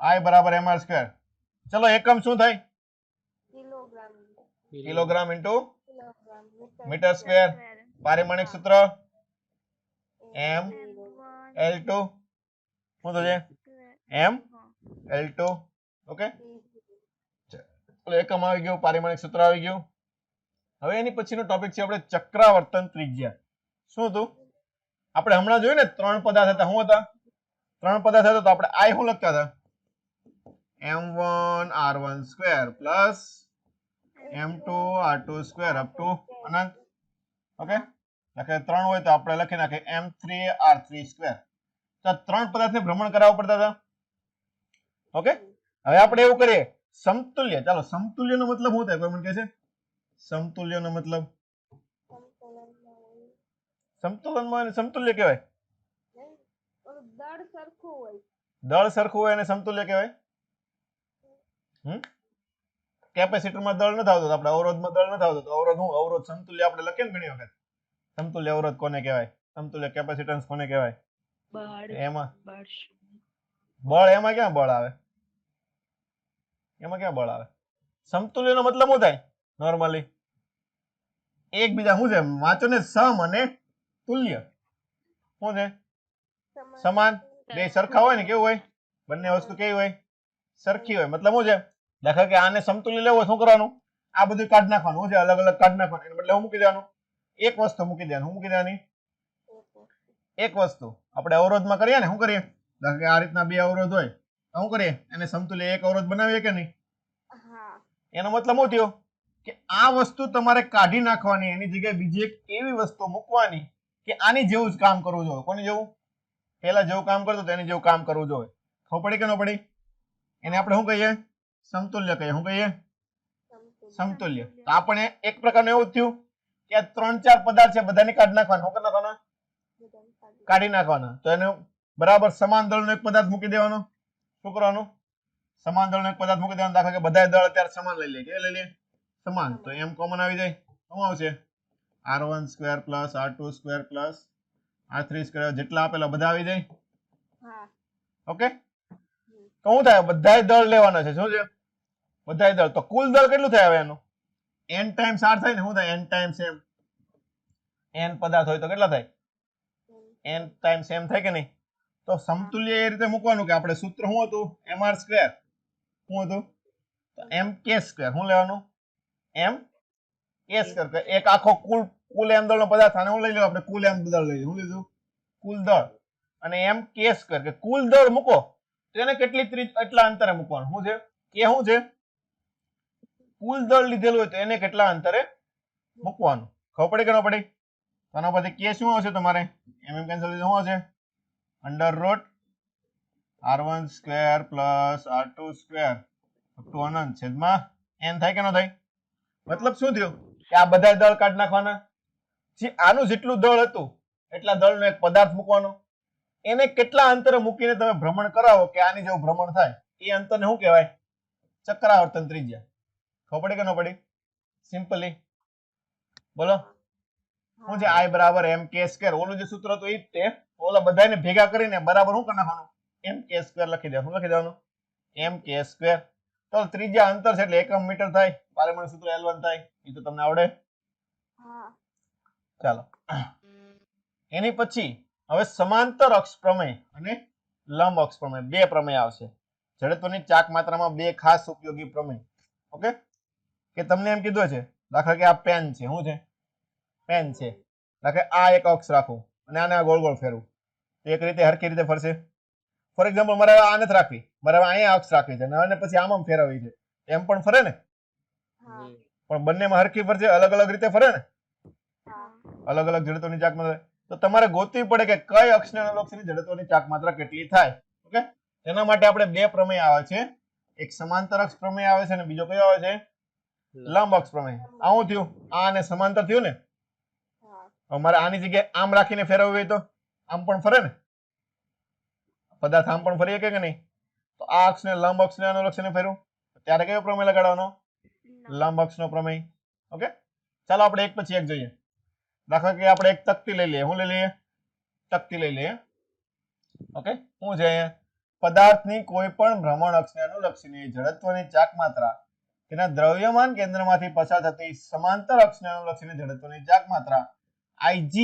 S1: I બરાબર mr સ્ક્વેર. ચલો એકમ શું થાય? Kilogram into metre square. પારિમાણિક સૂત્ર m l2 શું થશે? m l2. ઓકે, એકમ આવી ગયું, પારિમાણિક સૂત્ર આવી ગયું. હવે એની પછીનો ટોપિક છે આપણે ચક્રાવર્તન ત્રિજ્યા. શું હતું? આપણે હમણાં જોયું ને 3 પદાર્થ હતા. શું હતા? 3 પદાર્થ હતા. તો આપણે I શું લખતા હતા? m1 r1 square plus m2 r2 square up to Anant. Okay, લખે 3 હોય તો આપણે લખી નાખીએ m3 r3 સ્ક્વેર. તો 3 પદાર્થને ભ્રમણ કરાવવા પડતા હતા. ઓકે, હવે આપણે એવું કરીએ સમતુલ્ય. ચાલો, સમતુલ્યનો મતલબ શું થાય? કોઈ મને કહે છે સમતુલ્યનો મતલબ? સમતુલનમાં સમતુલ્ય કહેવાય. દળ સરખું હોય અને સમતુલ્ય કહેવાય. કેપેસિટરમાં દળ નથી આવતો, આપણે અવરોધમાં દળ નથી આવતો. તો અવરોધ શું? અવરોધ સમતુલ્ય આપણે લખીએ ને ઘણી વખત. સમતુલ્ય અવરોધ કોને કહેવાય? સમતુલ્ય કેપેસિટન્સ કોને કહેવાય? એમાં બળ, એમાં ક્યાં બળ આવે? એમાં ક્યાં બળ આવે? સમતુલ્યનો મતલબ શું થાય? નોર્મલી એકબીજા શું છે? વાંચો ને, સમ અને તુલ્ય. શું છે? સમાન. બે સરખા હોય ને, કેવું હોય? બંને વસ્તુ કેવી હોય? સરખી હોય. મતલબ શું છે? દાખલા કે આને સમતુલ્ય લેવો, શું કરવાનું? આ બધું કાઢી નાખવાનું. શું છે? અલગ અલગ કાઢી નાખવાનું. એને બદલે હું મૂકી દેવાનું? એક વસ્તુ મૂકી દેવાનું. શું મૂકી દેવાની? એક વસ્તુ. આપણે અવરોધમાં કરીએ ને, શું કરીએ? દાખલા કે આ રીતના 2 અવરોધ હોય, શું કરીએ? એને સમતુલ્ય એક અવરોધ બનાવીએ કે નહીં? એનો મતલબ શું થયો? કે આ વસ્તુ તમારે કાઢી નાખવાની, એની જગ્યાએ બીજી એક એવી વસ્તુ મૂકવાની કે આની જેવું જ કામ કરવું જોઈએ. કોની જેવું? પેલા જેવું કામ કરતો તો એની જેવું કામ કરવું જોઈએ. ખબર પડી કે ન પડી? એને આપણે શું કહીએ? સમતુલ્ય કહીએ. શું કહીએ? સમતુલ્ય. તો આપણે એક પ્રકારનું એવું થયું કે આ 3-4 પદાર્થ છે, બધાને કાઢી નાખવાના. શું કરી નાખવાના? કાઢી નાખવાના. તો એને બરાબર સમાન દળનો એક પદાર્થ મૂકી દેવાનો. શું કરવાનું? સમાન દળનો એક પદાર્થ મૂકી દેવાનો. દાખલા કે બધા દળ અત્યારે સમાન લઈ લે. કે લઈ લે? સમાન. તો એમ કોમન આવી જાય. શું આવશે? r1 square plus r2 square plus r3 square. જેટલા આપેલા બધા આવી જાય. ઓકે, તો શું થાય? બધાય દળ લેવાના છે. શું છે? બધાય દળ. તો કુલ દળ કેટલું થાય? હવે એનું n ટાઈમ્સ r થાય ને. શું થાય? n times m. n પદાર્થ હોય તો કેટલા થાય? n ટાઈમ્સ m થાય કે નહીં? તો સમતુલ્ય એ રીતે મૂકવાનું કે આપણે સૂત્ર શું હતું? mr square. શું હતું? તો mk સ્ક્વેર. શું લેવાનું? m k square. એક આખો કુલ m દળનો પદાર્થ. આને હું લઈ લઉં, આપણે કુલ m દળ લઈએ. શું લીધું? કુલ દળ. અને m k સ્ક્વેર કે કુલ દળ મૂકો તો એને કેટલી એટલા અંતરે મૂકવાનું. શું છે? કે શું છે? કુલ દળ લીધેલું હોય તો એને કેટલા અંતરે મૂકવાનું. ખબર પડી કે ન પડી? આના પછી કે શું આવશે તમારે? એમ કેન્સલ થઈ શું આવશે? Under root r1 square plus r2 square up to અનંત છેદમાં n થાય કે ન થાય? મતલબ શું થયું? કે આ બધા દળ કાઢી નાખવાના. જે આનું જેટલું દળ હતું એટલા દળનો એક પદાર્થ મૂકવાનો. એને કેટલા અંતરે મૂકીને તમે ભ્રમણ કરાવો કે આની જેવું ભ્રમણ થાય, એ અંતરને શું કહેવાય? ચક્રાવર્તન ત્રિજ્યા. ખબર પડી કે ન પડી? સિમ્પલી બોલો. શું છે? I બરાબર mk સ્ક્વેર. ઓલું જે સૂત્ર હતું એ જ તે. ઓલા બધાને ભેગા કરીને બરાબર શું કરી નાખવાનું? mk સ્ક્વેર લખી દેવાનું. શું લખી દેવાનું? mk square. તો ત્રિજ્યા અંતર છે એટલે એકમ મીટર થાય. પારિમાણિક સૂત્ર L1 થાય. એ તો તમને આવડે? ચાલો, એની પછી હવે સમાંતર અક્ષ પ્રમેય અને લંબ અક્ષ પ્રમેય, 2 પ્રમેય આવશે. જડત્વની ચાક માત્રામાં 2 ખાસ ઉપયોગી પ્રમેય. ઓકે, કે તમને એમ કીધું છે દાખલા કે આ પેન છે, શું છે? પેન છે. દાખલા આ એક અક્ષ રાખું અને આને ગોળ ગોળ ફેરવું, એક રીતે હરખી રીતે ફરશે. ફોર એક્ઝામ્પલ મારે આ નથી રાખવી, મારે અહીંયા અક્ષ રાખવી છે અને પછી આમ ફેરવવી છે, એમ પણ ફરે ને? પણ બંનેમાં હરખી ફરશે, અલગ અલગ રીતે ફરે ને, અલગ અલગ જડત્વની ચાક માત્રા. તો તમારે ગોતવી પડે કે કઈ અક્ષને અનુલક્ષીને જડત્વની ચાક માત્રા કેટલી થાય. ઓકે, તેના માટે આપણે બે પ્રમેય આવે છે, એક સમાંતર અક્ષ પ્રમેય આવે છે અને બીજો કયો આવે છે? લંબ અક્ષ પ્રમેય. આવું થયું, આ અને સમાંતર થયું ને. અમારે આની જગ્યાએ આમ રાખીને ફેરવવી હોય તો આમ પણ ફરે ને, પદાર્થ આમ પણ ફરી શકે કે નહીં? તો આ અક્ષને લંબ અક્ષને અનુલક્ષીને ફેરવું, ત્યારે કયો પ્રમેય લગાડવાનો? લંબ અક્ષનો પ્રમેય. ઓકે, ચાલો આપણે એક પછી એક જોઈએ. દાખલા કે આપણે એક તકતી લઈ લઈએ. શું લઈ લઈએ? તકતી લઈ લઈએ. ઓકે, શું છે અહીંયા? પદાર્થની કોઈ પણ ભ્રમણ અક્ષને અનુલક્ષીને જડત્વની ચાક માત્રા તેના દ્રવ્યમાન કેન્દ્રમાંથી પસાર થતી સમાંતર અક્ષને અનુલક્ષીને જડત્વની ચાક માત્રા Ig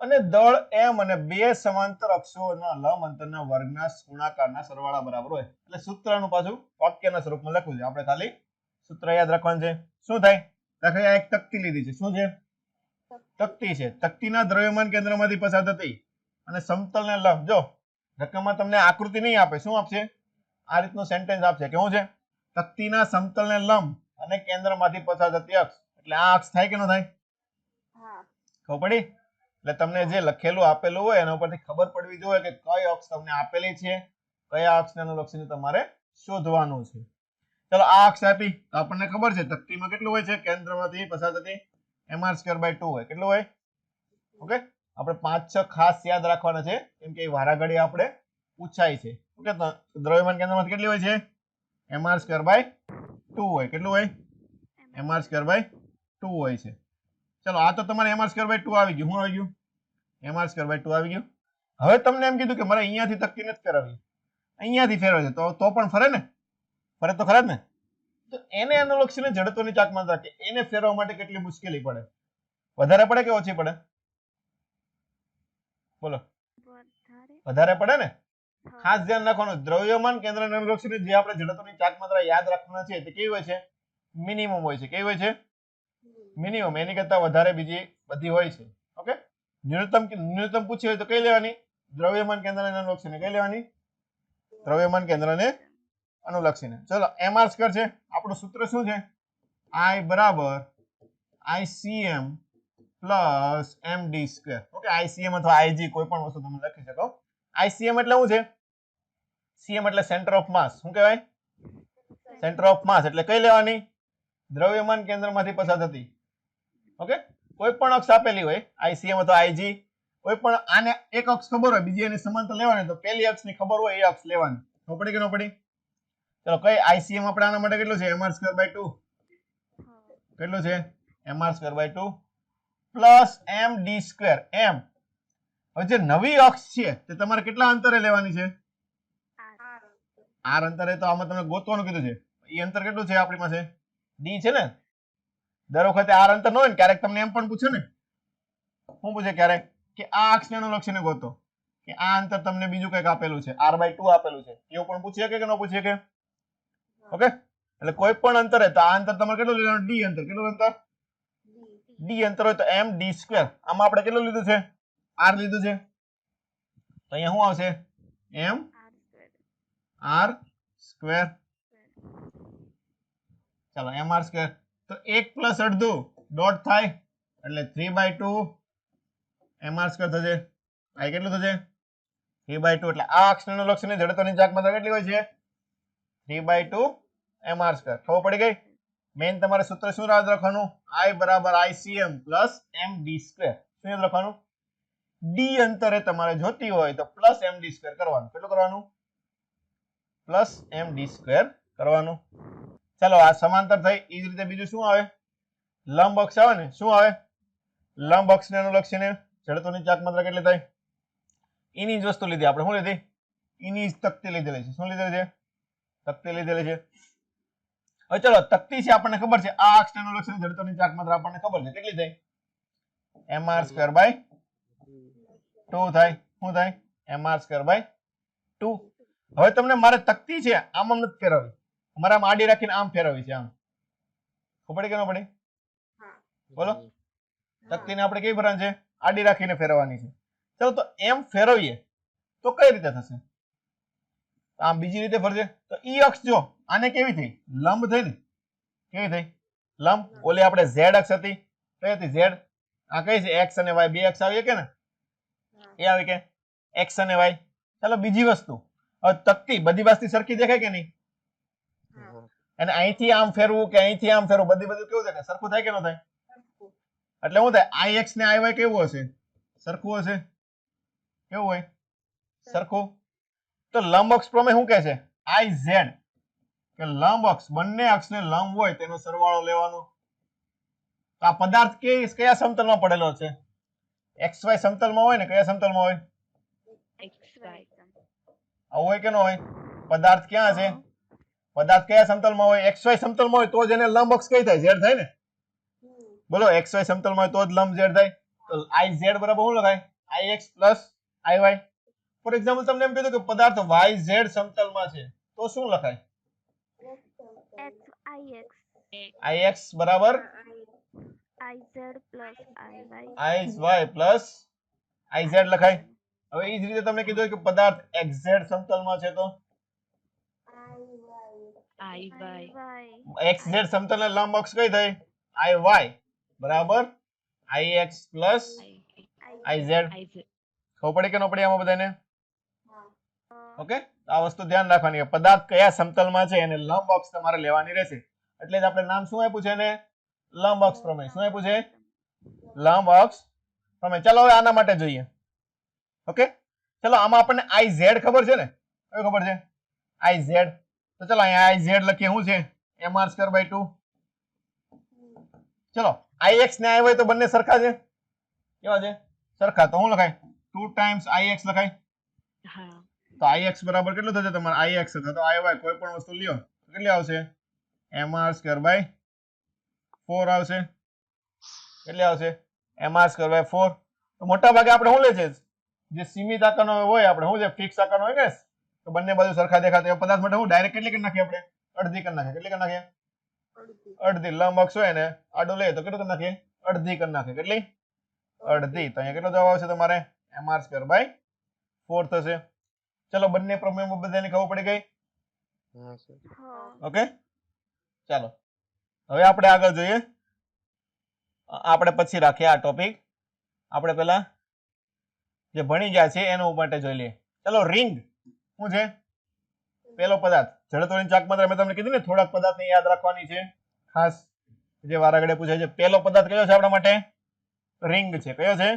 S1: અને દળ m અને બે સમાંતર અક્ષોના લંબ અંતરના વર્ગના ગુણાકારના સરવાળા બરાબર હોય. એટલે સૂત્રનું પાછું વાક્યના સ્વરૂપમાં લખવું છે. આપણે ખાલી સૂત્ર યાદ રાખવાનું છે. શું થાય? દાખલા એક તકતી લીધી છે. શું છે? તકતી છે. તકતીના દ્રવ્યમાન કેન્દ્રમાંથી પસાર થતી અને સમતલને લંબ. જો રકમમાં તમને આકૃતિ નહીં આપે, શું આપશે? આ રીતનું સેન્ટેન્સ આપશે. કેવું છે? તકતીના સમતલને લંબ અને કેન્દ્રમાંથી પસાર થતી અક્ષ. એટલે આ અક્ષ થાય કે ન થાય? ખબર પડી? એટલે તમને જે લખેલું આપેલું હોય એના ઉપરથી ખબર પડવી જોઈએ કે કઈ અક્ષ તમને આપેલી છે, કયા અક્ષને અનુલક્ષીને તમારે શોધવાનું છે. ચલો, આ અક્ષ આપી તો આપણને ખબર છે તકતીમાં કેટલું હોય છે? કેન્દ્રમાંથી પસાર થતી mr²/2 હોય. કેટલું હોય? ઓકે, આપણે 5-6 ખાસ યાદ રાખવાના છે, કેમ કે વારાઘડી આપણે પૂછાય છે. ઓકે, તો દ્રવ્યમાન કેન્દ્રમાંથી કેટલી હોય છે? mr²/2 હોય. કેટલું હોય? mr²/2 હોય છે. ચલો, આ તો તમારે mr²/2 આવી ગયું. શું આવી ગયું? mr²/2 આવી ગયું. હવે તમને એમ કીધું કે મારે અહીંયાથી તકતી નથી ફેરવવી, અહીંયાથી ફેરવે છે, તો પણ ફરે ને? ફરે તો ખરા જ ને? તો એને અનુલક્ષીને જડત્વની ચાક માત્રા કે એને ફેરવવા માટે કેટલી મુશ્કેલી પડે? વધારે પડે કે ઓછી પડે? બોલો, વધારે પડે ને? ખાસ ધ્યાન રાખવાનું, દ્રવ્યમાન કેન્દ્રને અનુલક્ષીને જે આપણે જડત્વની ચાક માત્રા યાદ રાખવાના છે તે કેવી હોય છે? મિનિમમ હોય છે. કેવી હોય છે? મિનિમમ. એની કરતા વધારે બીજી બધી હોય છે. ઓકે, ન્યૂનતમ પૂછી હોય તો કઈ લેવાની? દ્રવ્યમાન કેન્દ્રને અનુલક્ષીને. કઈ લેવાની? દ્રવ્યમાન કેન્દ્રને અનુલક્ષીને. ચલો, mr² છે. આપણું સૂત્ર શું છે? I બરાબર ICM plus md². Okay, ICM અથવા IG કોઈ પણ વસ્તુ તમે લખી શકો. ICM એટલે શું છે? CM એટલે સેન્ટર ઓફ માસ. શું કહેવાય? સેન્ટર ઓફ માસ. એટલે કઈ લેવાની? દ્રવ્યમાન કેન્દ્રમાંથી પસાર થતી. ઓકે, કોઈ પણ અક્ષ આપેલી હોય, ICM અથવા IG, કોઈ પણ આને એક અક્ષ ખબર હોય, બીજી એની સમાંતર લેવાની, તો પેલી અક્ષની ખબર હોય એ અક્ષ લેવાની. ખબર પડી કે ન પડી? ચલો, કઈ ICM આપણે આના માટે કેટલું છે? mr²/2. કેટલું છે? mr²/2 plus md². m. હવે જે નવી અક્ષ છે તે તમારે કેટલા અંતરે લેવાની છે? r અંતરે. તો આમાં તમને ગોતવાનું કીધું છે. એ અંતર કેટલું છે આપણી પાસે? d છે ને? દર વખતે r અંતર ન હોય ને, ક્યારેક તમને એમ પણ પૂછે ને. શું પૂછે ક્યારેક? કે આ અક્ષને અનુલક્ષીને ગોતો, કે આ અંતર તમને બીજું કંઈક આપેલું છે, r/2 આપેલું છે, એવું પણ પૂછીએ કે ન પૂછીએ કે? ઓકે, એટલે કોઈ પણ અંતરે, તો આ અંતર તમારે કેટલું લેવાનું? d અંતર. કેટલું અંતર? d અંતર હોય તો md². આમાં આપણે કેટલું લીધું છે? r લીધું છે. તો અહીંયા શું આવશે? mr². ચાલો, mr². તો 1 પ્લસ અડધું ડોટ થાય એટલે 3/2 mr² થશે. આ કેટલું થશે? 3/2. એટલે આ અક્ષને અનુલક્ષીને જડત્વની ચાક માત્રા કેટલી હોય છે? 3/2 mr². ખબર પડી ગઈ? મેઇન તમારે સૂત્ર શું યાદ રાખવાનું? I બરાબર ICM પ્લસ md². શું યાદ રાખવાનું? d અંતરે તમારે જોતી હોય તો પ્લસ md² કરવાનું. કેટલું કરવાનું? પ્લસ md² કરવાનું. ચાલો, આ સમાંતર થઈ. એ જ રીતે બીજું શું આવે? લંબ અક્ષ આવે ને. શું આવે? લંબ અક્ષને અનુલક્ષીને જડત્વની ચાક માત્રા કેટલી થાય? એની જ વસ્તુ લીધી આપણે. શું લીધી? એની જ તકતી લીધેલી છે. શું લીધેલી છે? તકતી લીધેલી છે. હવે ચલો, તકતી છે આપણને ખબર છે. આ અક્ષને અનુલક્ષીને જડત્વની ચાક માત્રા આપણને ખબર છે. કેટલી થઈ? mr²/2 થાય. શું થાય? mr²/2. હવે તમને મારે તકતી છે આમ નથી ફેરવવી, મારે આમ આડી રાખીને આમ ફેરવવી છે. આમ ખબર પડી કે ન પડી? બોલો તકતીને આપણે કેવી ભરવાની છે આડી રાખીને ફેરવવાની છે ચલો તો એમ ફેરવીએ તો કઈ રીતે થશે આમ બીજી રીતે ફરશે તો ઈ અક્ષ જો આને કેવી થઈ લંબ થઈ ને કેવી થઈ લંબ ઓલી આપણે z અક્ષ હતી કઈ હતી z આ કઈ છે x અને y બે અક્ષ આવી કે ને એ આવી કે x અને y ચાલો બીજી વસ્તુ હવે તકતી બધી વસ્તુ સરખી દેખાય કે નહીં અને અહીંથી આમ ફેરવું કે અહીંથી આમ ફેરવું બધું કેવું દેખાય સરખું થાય કે ન થાય એટલે શું થાય ix ને iy કેવું હશે સરખું હશે કેવું હોય સરખું તો લંબ અક્ષ પ્રમેય શું કહે છે iz કે લંબ અક્ષ બંને અક્ષને લંબ હોય તેનો સરવાળો લેવાનો તો આ પદાર્થ કયા સમતલમાં પડેલો છે xy સમતલમાં હોય ને કયા સમતલમાં હોય આવું હોય કે ન હોય પદાર્થ ક્યાં છે પદાર્થ કયા સમતલમાં હોય xy સમતલમાં હોય તો જ એને લંબ અક્ષ કઈ થાય z થાય ને બોલો xy સમતલમાં હોય તો જ લંબ z થાય તો iz બરાબર શું લખાય ix iy ફોર એક્ઝામ્પલ તમને એમ કીધું કે પદાર્થ yz સમતલમાં છે તો શું લખાય ix બરાબર iy પ્લસ iz લખાય હવે એ જ રીતે તમને કીધું કે પદાર્થ xz સમતલમાં છે તો xz સમતલને લંબ અક્ષ કઈ થઈ iy બરાબર ix પ્લસ iz ખબર પડી કે ન પડી આમાં બધાને ઓકે આ વસ્તુ ધ્યાન રાખવાની પદાર્થ કયા સમતલમાં છે એને લંબ અક્ષ તમારે લેવાની રહેશે એટલે જ આપણે નામ શું આપ્યું છે એને લંબ અક્ષ પ્રમેય શું આપ્યું છે લંબ અક્ષ પ્રમેય ચાલો હવે આના માટે જોઈએ ઓકે ચલો આમાં આપણને iz ખબર છે ને કઈ ખબર છે iz તો ચલો અહીંયા iz લખીએ શું છે mr²/2 ચલો ix ને iy તો બંને સરખા છે કેવા છે સરખા તો શું લખાય 2 ટાઈમ્સ ix લખાય તો ix બરાબર કેટલું થશે તમારે ix તો iy કોઈ પણ વસ્તુ લ્યો કેટલી આવશે mr²/4 આવશે કેટલી આવશે mr²/4 તો મોટા ભાગે આપણે શું લે છે જે સીમિત આકારનો હોય આપણે શું છે ફિક્સ આકારનો હોય ને તો બંને બાજુ સરખા દેખાતા પદાર્થ માટે હું ડાયરેક્ટ કેટલી કરી નાખીએ આપણે અડધી કરી નાખીએ કેટલી કરી નાખીએ અડધી લંબ અક્ષ હોય ને આડો લે તો કેટલું કરી નાખીએ અડધી કરી નાખીએ કેટલી અડધી તો અહીંયા કેટલો જવાબ આવશે તમારે mr²/4 થશે ચલો બંને પ્રમેયમાં બધાને ખબર પડી ગઈ ઓકે ચાલો હવે આપણે આગળ જોઈએ આપણે પછી રાખીએ આ ટોપિક આપણે પેલા જે ભણી ગયા છે એનું માટે જોઈ લઈએ ચલો રિંગ શું છે પેલો પદાર્થ જડત્વની ચાકમાત્ર મેં તમને કીધું ને થોડાક પદાર્થને યાદ રાખવાની છે ખાસ જે વારાઘડે પૂછાય છે પેલો પદાર્થ કયો છે આપણા માટે રિંગ છે કયો છે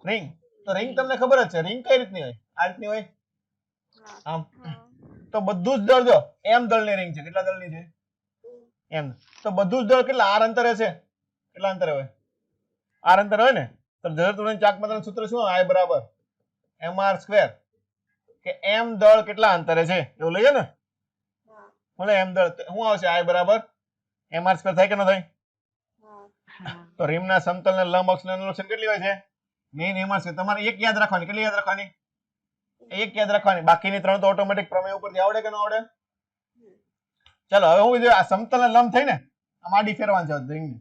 S1: રિંગ તો રિંગ તમને ખબર જ છે રિંગ કઈ રીતની હોય આ રીતની હોય આમ તો બધું જ દળ જો એમ દળની રિંગ છે કેટલા દળની છે એમ તો બધું જ દળ કેટલા આર અંતરે છે કેટલા અંતરે હોય આર અંતરે હોય ને તો જડત્વની ચાકમાત્રનું સૂત્ર શું I બરાબર mr² કે એમ દળ કેટલા અંતરે છે એવું લઈએ ને બોલે એમ દળ શું આવશે I બરાબર mr² થાય કે ન થાય તો રીમના સમતલને લંબ અક્ષને અનુલક્ષણ કેટલી હોય છે મેઈન mr² તમારે એક યાદ રાખવાની કેટલી યાદ રાખવાની એક યાદ રાખવાની બાકીની ત્રણ તો ઓટોમેટિક પ્રમેય ઉપરથી આવડે કે ન આવડે ચાલો હવે હું આ સમતલને લંબ થઈ ને આમ આડી ફેરવાનું છે રીંગને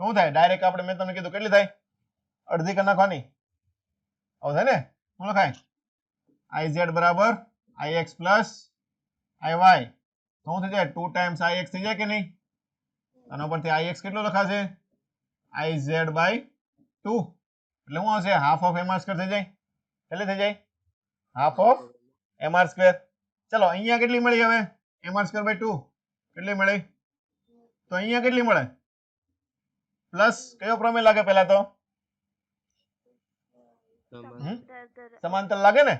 S1: તો શું થાય ડાયરેક્ટ આપણે મેં તમને કીધું કેટલી થાય અડધી કરી નાખવાની આવું થાય ને શું લખાય iz બરાબર ix પ્લસ iy તો શું થઈ જાય 2 ટાઈમ્સ ix થઈ જાય કે નહીં આના પરથી ix કેટલો લખાશે iz/2 એટલે શું આવશે હાફ ઓફ mr² થઈ જાય કેટલી થઈ જાય હાફ ઓફ mr². ચલો અહીંયા કેટલી મળી હવે mr²/2 કેટલી મળી તો અહીંયા કેટલી મળે પ્લસ કયો પ્રમેય લાગે પહેલા તો સમાંતર લાગે ને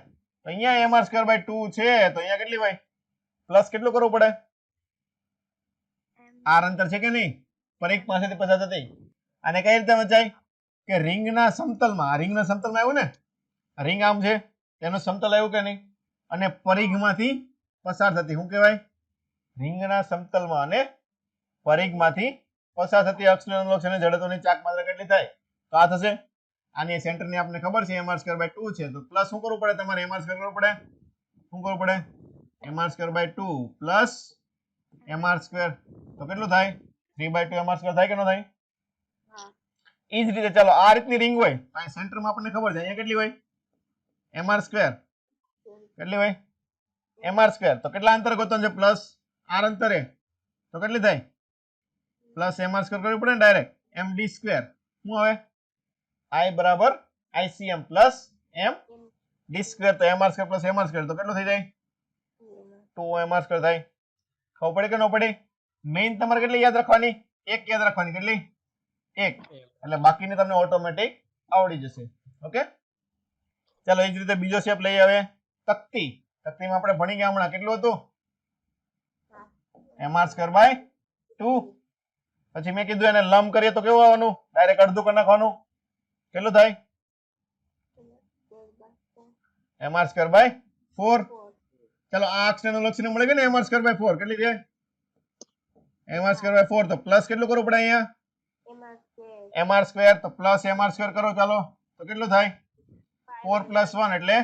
S1: તો અહીંયા mr²/2 છે તો અહીંયા કેટલી હોય પ્લસ કેટલું કરવું પડે આર અંતર છે કે નહીં પરિઘ પાસેથી પસાર થતી અને કઈ રીતે વચાય કે રિંગના સમતલમાં આવ્યું ને રિંગ આમ છે તેનું સમતલ આવ્યું કે નહીં અને પરિઘમાંથી પસાર થતી શું કહેવાય રિંગના સમતલમાં અને પરિઘમાંથી પસાર થતી અક્ષને અનુલક્ષીને જડત્વની ચાકમાત્ર કેટલી થાય તો આ થશે આની સેન્ટરની આપણને ખબર છે mr²/2 છે તો પ્લસ શું કરવું પડે તમારે mr² કરવું પડે શું કરવું પડે mr²/2 પ્લસ mr² તો કેટલું થાય 3/2 mr² થાય કે ન થાય એ જ રીતે ચાલો આ રીતની રિંગ હોય અહીં સેન્ટરમાં આપણને ખબર છે અહીંયા કેટલી હોય mr સ્ક્વેર કેટલી હોય mr સ્ક્વેર તો કેટલા અંતર ગોતવાનું છે પ્લસ r અંતરે તો કેટલી થાય પ્લસ mr સ્ક્વેર કરવું પડે ને ડાયરેક્ટ md સ્ક્વેર શું આવે i બરાબર icm plus m d square તો mr square plus mr square તો કેટલું થઈ જાય 2mr સ્ક્વેર થાય ખબર પડે કે ન પડે મેઇન તમારે કેટલી યાદ રાખવાની એક યાદ રાખવાની કેટલી એક એટલે બાકીને તમને ઓટોમેટિક આવડી જશે ઓકે ચાલો એ જ રીતે બીજો શેપ લઈ આવે તકતી તકતીમાં આપણે ભણી ગયા હમણાં કેટલું હતું mr સ્ક્વેર બાય 2 પછી મેં કીધું એને લંબ કરીએ તો કેવું આવવાનું ડાયરેક્ટ અડધું કરી નાખવાનું કેટલું થાય mr સ્ક્વેર બાય 4 ચલો આ અક્ષને અનુલક્ષીને મળે કે ને mr સ્ક્વેર બાય 4 કેટલી છે mr સ્ક્વેર બાય 4 તો પ્લસ કેટલું કરવું પડે અહીંયા mr સ્ક્વેર તો પ્લસ mr સ્ક્વેર કરો ચાલો તો કેટલું થાય 4 પ્લસ 1 એટલે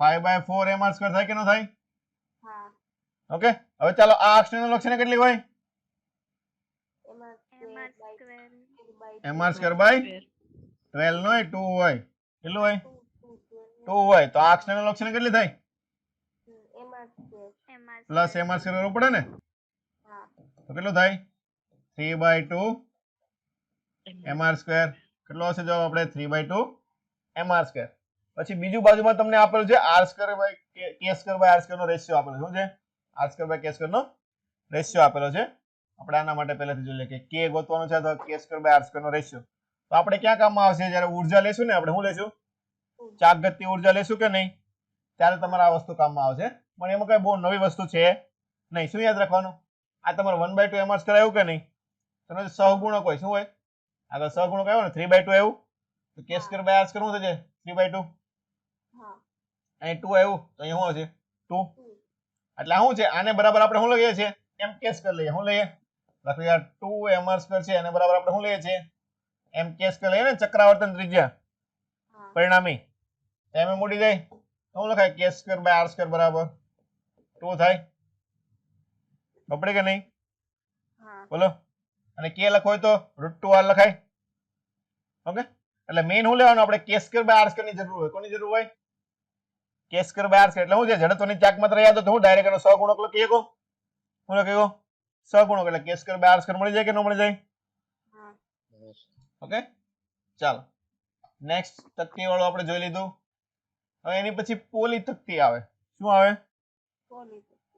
S1: 5 બાય 4 mr સ્ક્વેર થાય કે ન થાય ઓકે હવે ચાલો આ અક્ષને અનુલક્ષીને કેટલી હોય mr સ્ક્વેર બાય 12 નો 2 હોય કેટલું હોય 2 હોય તો આ અક્ષને અનુલક્ષીને કેટલી થાય પ્લસ mr સ્ક્વેર કરવું પડે ને તો કેટલું થાય 3 બાય 2 mr સ્ક્વેર કેટલો હશે જવાબ આપણે 3 બાય 2 mr સ્ક્વેર પછી બીજું બાજુમાં તમને આપેલું છે r square by k square by r square નો રેશિયો આપેલો છે શું છે r square by k square નો રેશિયો આપેલો છે આપણે આના માટે પહેલાથી જોઈ લઈએ કે k ગોતવાનો છે તો k square by r square નો રેશિયો તો આપણે ક્યાં કામમાં આવશે જ્યારે ઊર્જા લેશું ને આપણે શું લેશું ચાકગતિ ઊર્જા લેશું કે નહીં ત્યારે તમારે આ વસ્તુ કામમાં આવશે પણ એમાં કઈ બહુ નવી વસ્તુ છે નહીં શું યાદ રાખવાનું આ તમારે 1/2 mr સ્ક્વેર આવ્યું કે નહીં તમે સહગુણક હોય શું હોય આ તો સહગુણક આવ્યો ને 3/2 આવ્યું તો k square by r square શું થશે 3/2 અહીં 2 આવ્યું તો અહીં શું હશે 2 એટલે શું છે આને બરાબર આપણે શું લઈએ છીએ m k સ્ક્વેર લઈએ શું લઈએ લખો યાર 2 mr સ્ક્વેર છે અને બરાબર આપણે શું લઈએ છીએ m k સ્ક્વેર લઈએ ને ચક્રાવર્તન ત્રિજ્યા પરિણામી એમ એમ ઉડી જાય તો શું લખાય k square by r square બરાબર 2 થાય ખબર કે નહીં બોલો અને k લખો હોય તો √2r લખાય ઓકે એટલે મેઈન શું લેવાનું આપણે k square by r square ની જરૂર હોય કોની જરૂર હોય k square by r square એટલે શું છે જડત્વની ચાક માત્ર યાદ તો હું ડાયરેક્ટ એનો સહગુણક લખી શકો હું લખ્યો સહગુણક એટલે k square by r square મળી જાય કે ન મળી જાય ઓકે ચાલો નેક્સ્ટ તકતી વાળો આપણે જોઈ લીધું હવે એની પછી પોલી તકતી આવે શું આવે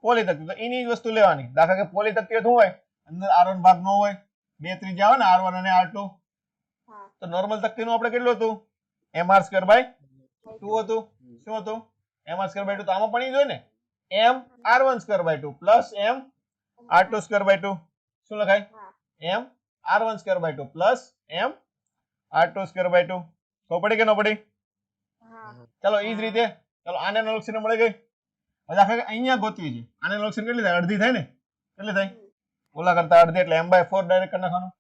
S1: પોલી તકતી તો એની જ વસ્તુ લેવાની દાખલા કે પોલી તકતી શું હોય અંદર r1 ભાગ નો હોય બે ત્રિજ્યા આવે ને r1 અને r2 તો નોર્મલ તકતીનું આપણે કેટલું હતું mr સ્ક્વેર બાય 2 હતું શું હતું mr સ્ક્વેર બાય 2 તો આમાં પણ ઈ જ હોય ને m r1 square by 2 plus m r2 square by 2 શું લખાય m r1 square by 2 plus m r2 square by 2 તો પડી કે ન પડી ચાલો ઈ જ રીતે ચાલો આને અનુલક્ષીને મળી ગઈ હવે દાખલા કે અહીંયા ગોતવી છે આને અનુલક્ષીને કેટલી થાય અડધી થાય ને કેટલી થાય ઓલા કરતા અડધી એટલે m/4 ડાયરેક્ટ કરી નાખવાનું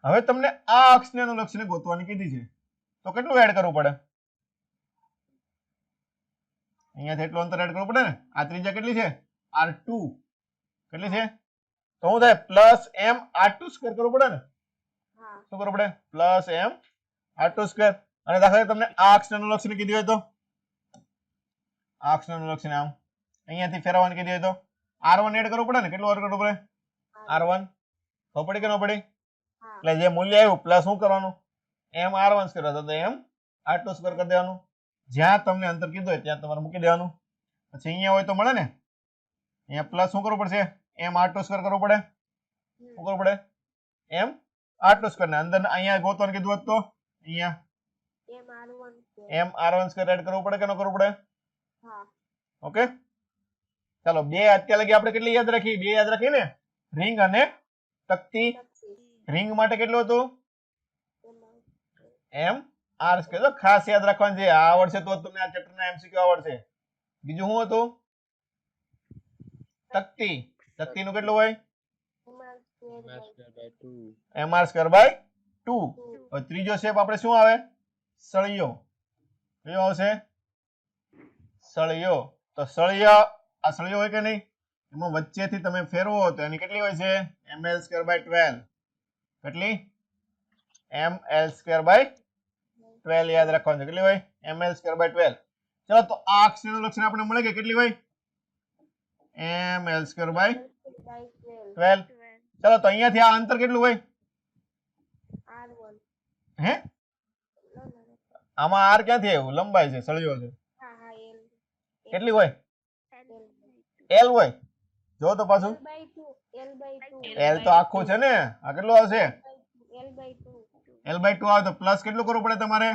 S1: હવે તમને આ અક્ષને અનુલક્ષીને ગોતવાની કીધી છે તો કેટલું એડ કરવું પડે અહીંયાથી એટલું અંતર એડ કરવું પડે ને આ ત્રિજ્યા કેટલી છે r2 કેટલી છે તો શું થાય પ્લસ m r2 સ્ક્વેર કરવું પડે ને શું કરવું પડે પ્લસ m r2 સ્ક્વેર અને દાખલા કે તમને આ અક્ષને અનુલક્ષીને કીધી હોય તો આ અક્ષને અનુલક્ષીને આમ અહીંયાથી ફેરવવાની કીધી હોય તો r1 એડ કરવું પડે ને કેટલું એડ કરવું પડે r1 તો પડી કે ન પડી એટલે જે મૂલ્ય આવ્યું પ્લસ શું કરવાનું m r1 સ્ક્વેર હતો તો m r2 સ્ક્વેર કરી દેવાનું જ્યાં તમને અંતર કીધું હોય ત્યાં તમારે મૂકી દેવાનું પછી અહીંયા હોય તો મળે ને અહીંયા પ્લસ શું કરવું પડશે m r2 સ્ક્વેર કરવું પડે શું કરવું પડે m r2 સ્ક્વેર ને અંદર અહીંયા ગોતવાનું કીધું હોત તો અહીંયા m r1 સ્ક્વેર એડ કરવું પડે કે ન કરવું પડે ઓકે ચાલો બે અત્યાર લગી આપણે કેટલી યાદ રાખી બે યાદ રાખી ને રિંગ અને તકતી રિંગ માટે કેટલું હતું m r સ્ક્વેર તો ખાસ યાદ રાખવાનું છે આ આવડશે તો તમને આ ચેપ્ટર ના MCQ આવડશે બીજું શું હતું તકતી તકતીનું કેટલું હોય mr સ્ક્વેર બાય 2 હવે ત્રીજો શેપ આપણે શું આવે સળિયો કયો આવશે સળિયો તો સળિયા આ સળિયો હોય કે નહીં એમાં વચ્ચેથી તમે ફેરવો તો એની કેટલી હોય છે ml સ્ક્વેર બાય 12 કેટલી ml² યાદ રાખવાનું છે. કેટલી હોય? ml²/12. ચલો તો આ અક્ષરનું લક્ષણ આપણે મળી ગઈ. કેટલી હોય? ml²/12. ચલો તો અહીંયાથી આ અંતર કેટલું હોય? હે આમાં r ક્યાંથી આવ્યું? લંબાઈ છે, સળિયો છે. કેટલી હોય? l હોય. જો તો પાછું l તો આખું છે ને. આ કેટલું આવશે? l/2 આવે તો પ્લસ કેટલું કરવું પડે તમારે?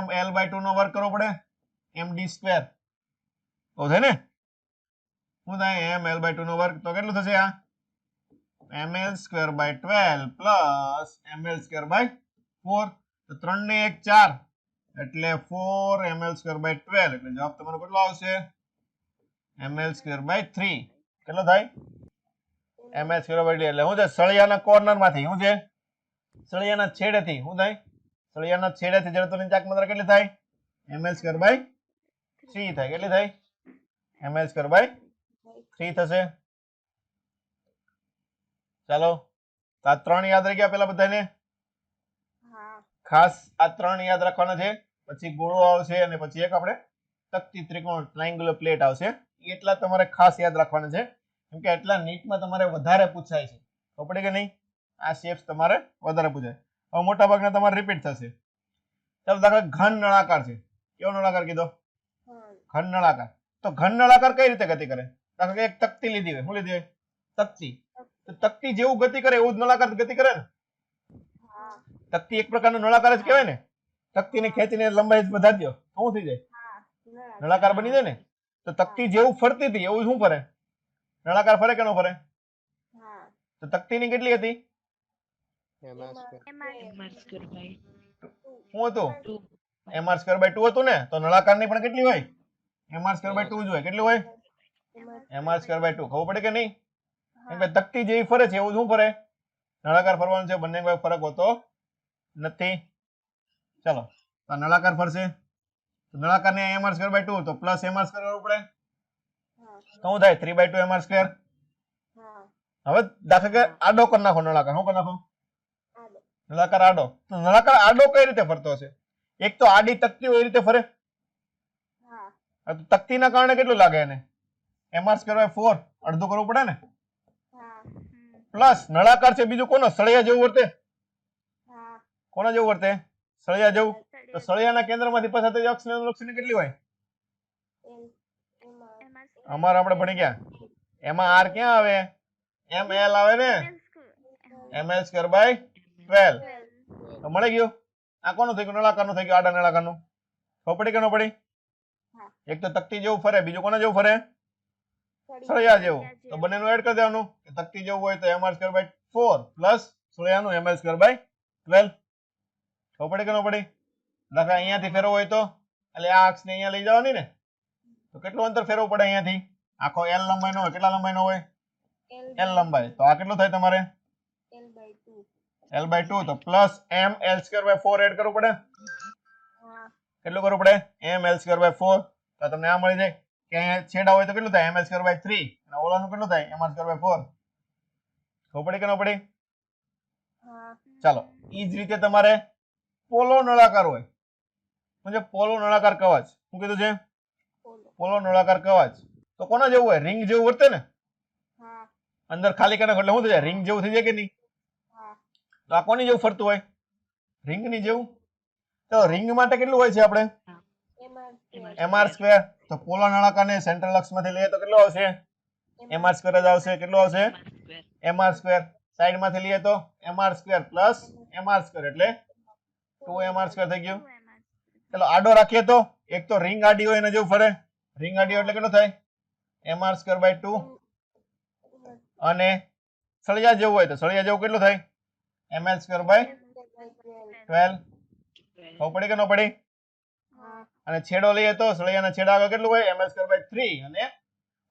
S1: ml/2 નો વર્ગ કરવો પડે. md². તો છે ને શું થાય? ml/2 નો વર્ગ તો કેટલું થશે? આ ml²/12 પ્લસ ml²/4. તો 3 ને 1 4 એટલે 4 ml²/12 એટલે જવાબ તમારો કેટલો આવશે? ml²/3. કેટલો થાય? ml²/2 એટલે શું છે? સળિયાના કોર્નર માંથી શું છે? સળિયાના છેડેથી શું થાય? સળિયાના છેડેથી જડત્વની ચાક માત્રા કેટલી થાય? ml²/3 થાય. કેટલી થાય? ml²/3 થશે. ચાલો તો આ 3 યાદ રહી ગયા પેલા બધાને? ખાસ આ 3 યાદ રાખવાના છે. પછી ગોળો આવશે અને પછી એક આપણે તકતી ત્રિકોણ ટ્રાયંગ્યુલર પ્લેટ આવશે. એટલા તમારે ખાસ યાદ રાખવાના છે કેમ કે એટલા નીટમાં તમારે વધારે પૂછાય છે. તો પડે કે નહીં? આ શેપ્સ તમારે વધારે પૂછાય. હવે મોટા ભાગના તમારે રિપીટ થશે. ચાલો દાખલા ઘન નળાકાર છે. કેવો નળાકાર કીધો? ઘન નળાકાર. તો ઘન નળાકાર કઈ રીતે ગતિ કરે? દાખલા કે એક તકતી લીધી હોય. શું લીધી હોય? તકતી. તો તકતી જેવું ગતિ કરે એવું જ નળાકાર ગતિ કરે ને? તકતી એક પ્રકારનો નળાકાર જ કહેવાય ને. તકતીને ખેંચીને લંબાઈ વધારી દો શું થઈ જાય? નળાકાર બની જાય ને. તો તકતી જેવું ફરતી હતી એવું શું ફરે? નળાકાર ફરે કે ન ફરે? તો તકતીની કેટલી હતી? શું હતું? mr²/2 હતું ને. તો નળાકારની પણ કેટલી હોય? mr²/2 જ હોય. કેટલી હોય? mr²/2. ખબર પડે કે નહીં? કેમ કે તકતી જેવી ફરે છે એવું શું ફરે? નળાકાર ફરવાનું છે. બંને ફરક હોતો નથી. ચલો તો નળાકાર ફરશે. નળાકારને mr²/2 તો પ્લસ mr² કરવું પડે. તો શું થાય? 3/2 mr². હવે દાખલા કે આડો કરી નાખો નળાકાર. શું કરી નાખો? નળાકાર આડો. તો નળાકાર આડો કઈ રીતે ફરતો હશે? એક તો આડી તકતી હોય એ રીતે ફરે. તકતીના કારણે કેટલું લાગે એને? mr²/4 અડધું કરવું પડે ને. પ્લસ નળાકાર છે બીજું કોનો? સળિયા જેવું વર્તે. કોના જેવું વર્તે? સળિયા જેવું. તો સળિયાના કેન્દ્રમાંથી પસાર થતી અક્ષ લક્ષણ કેટલી હોય? અમારે આપણે ભણી ગયા. એમાં r ક્યાં આવે? ml આવે ને. ml²/12. તો મળી ગયું. આ કોનું થઈ ગયું? નળાકારનું થઈ ગયું. આડા નળાકારનું. ખબર પડી કે ન પડી? એક તો તકતી જેવું ફરે બીજું કોના જેવું ફરે? સળિયા જેવું. તો બંનેનું એડ કરી દેવાનું. તકતી જેવું હોય તો mr²/4 પ્લસ સળિયાનું ml²/12. ખબર પડી કે ન પડી? દાખલા અહીંયાથી ફેરવો હોય તો એટલે આ અક્ષને અહીંયા લઈ જવાની ને. તો કેટલું અંતર ફેરવવું પડે અહીંયાથી? આખો l લંબાઈનો હોય. કેટલા લંબાઈનો હોય? l લંબાઈ. તો આ કેટલું થાય તમારે? l/2. તો પ્લસ ml²/4 એડ કરવું પડે. કેટલું કરવું પડે? ml²/4. તો તમને આ મળી જાય કે અહીંયા છેડા હોય તો કેટલું થાય? ml²/3 અને ઓલાનું કેટલું થાય? mr²/4. ખબર પડી કે ન પડી? ચાલો ઈ જ રીતે તમારે પોલો નળાકાર હોય. સમજે? પોલો નળાકાર કવચ. શું કીધું છે? પોલો નળાકાર કવચ. તો કોના જેવું હોય? રિંગ જેવું વર્તે ને. અંદર ખાલી કરે એટલે શું થઈ જાય? રિંગ જેવું થઈ જાય કે નહીં? તો આ કોની જેવું ફરતું હોય? રિંગની જેવું. તો રિંગ માટે કેટલું હોય છે આપણે? mr². તો પોલો નળાકારને સેન્ટ્રલ અક્ષમાંથી લઈએ તો કેટલો આવશે? mr² જ આવશે. કેટલો આવશે? mr². સાઈડમાંથી લઈએ તો mr² પ્લસ mr² એટલે 2mr² થઈ ગયું. ચલો આડો રાખીએ તો એક તો રિંગ આડી હોય એના જેવું ફરે. રિંગ આડી હોય એટલે કેટલો થાય? mr²/2. અને સળિયા જેવું હોય તો સળિયા જેવું કેટલું થાય? ml²/12. ખબર પડી કે ન પડી? અને છેડો લઈએ તો સળિયાના છેડા આગળ કેટલું હોય? ml²/3 અને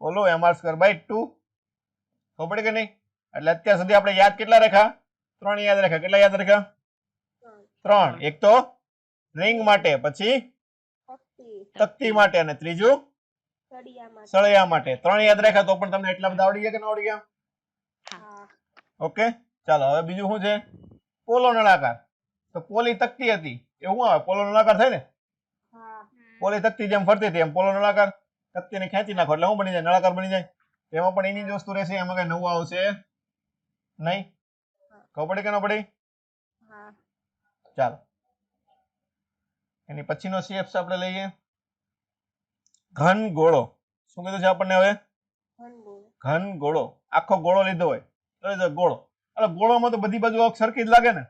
S1: ઓલું mr²/2. ખબર પડી કે નહીં? એટલે અત્યાર સુધી આપણે યાદ કેટલા રાખ્યા? 3 યાદ રાખ્યા. કેટલા યાદ રાખ્યા? 3. એક તો રિંગ માટે, પછી તકતી માટે અને ત્રીજું સળિયા માટે. 3 યાદ રાખ્યા તો પણ તમને એટલા બધા આવડી ગયા કે ન આવડી ગયા? ઓકે ચાલો હવે બીજું શું છે? પોલો નળાકાર. તો પોલી તકતી હતી એ શું આવે? પોલો નળાકાર થાય ને. પોલી તકતી જેમ ફરતી હતી એમ પોલો નળાકાર. તકતીને ખેંચી નાખો એટલે શું બની જાય? નળાકાર બની જાય. તેમાં પણ એની જ વસ્તુ રહેશે, એમાં કઈ નવું આવશે નહીં. ખબર પડી કે ન પડી? ચાલો એની પછીનો શેપ્સ આપણે લઈએ. ઘન ગોળો. શું કીધું છે આપણને હવે? ઘન ગોળો. આખો ગોળો લીધો હોય તો ગોળો. એટલે ગોળોમાં તો બધી બાજુ સરખી જ લાગે ને.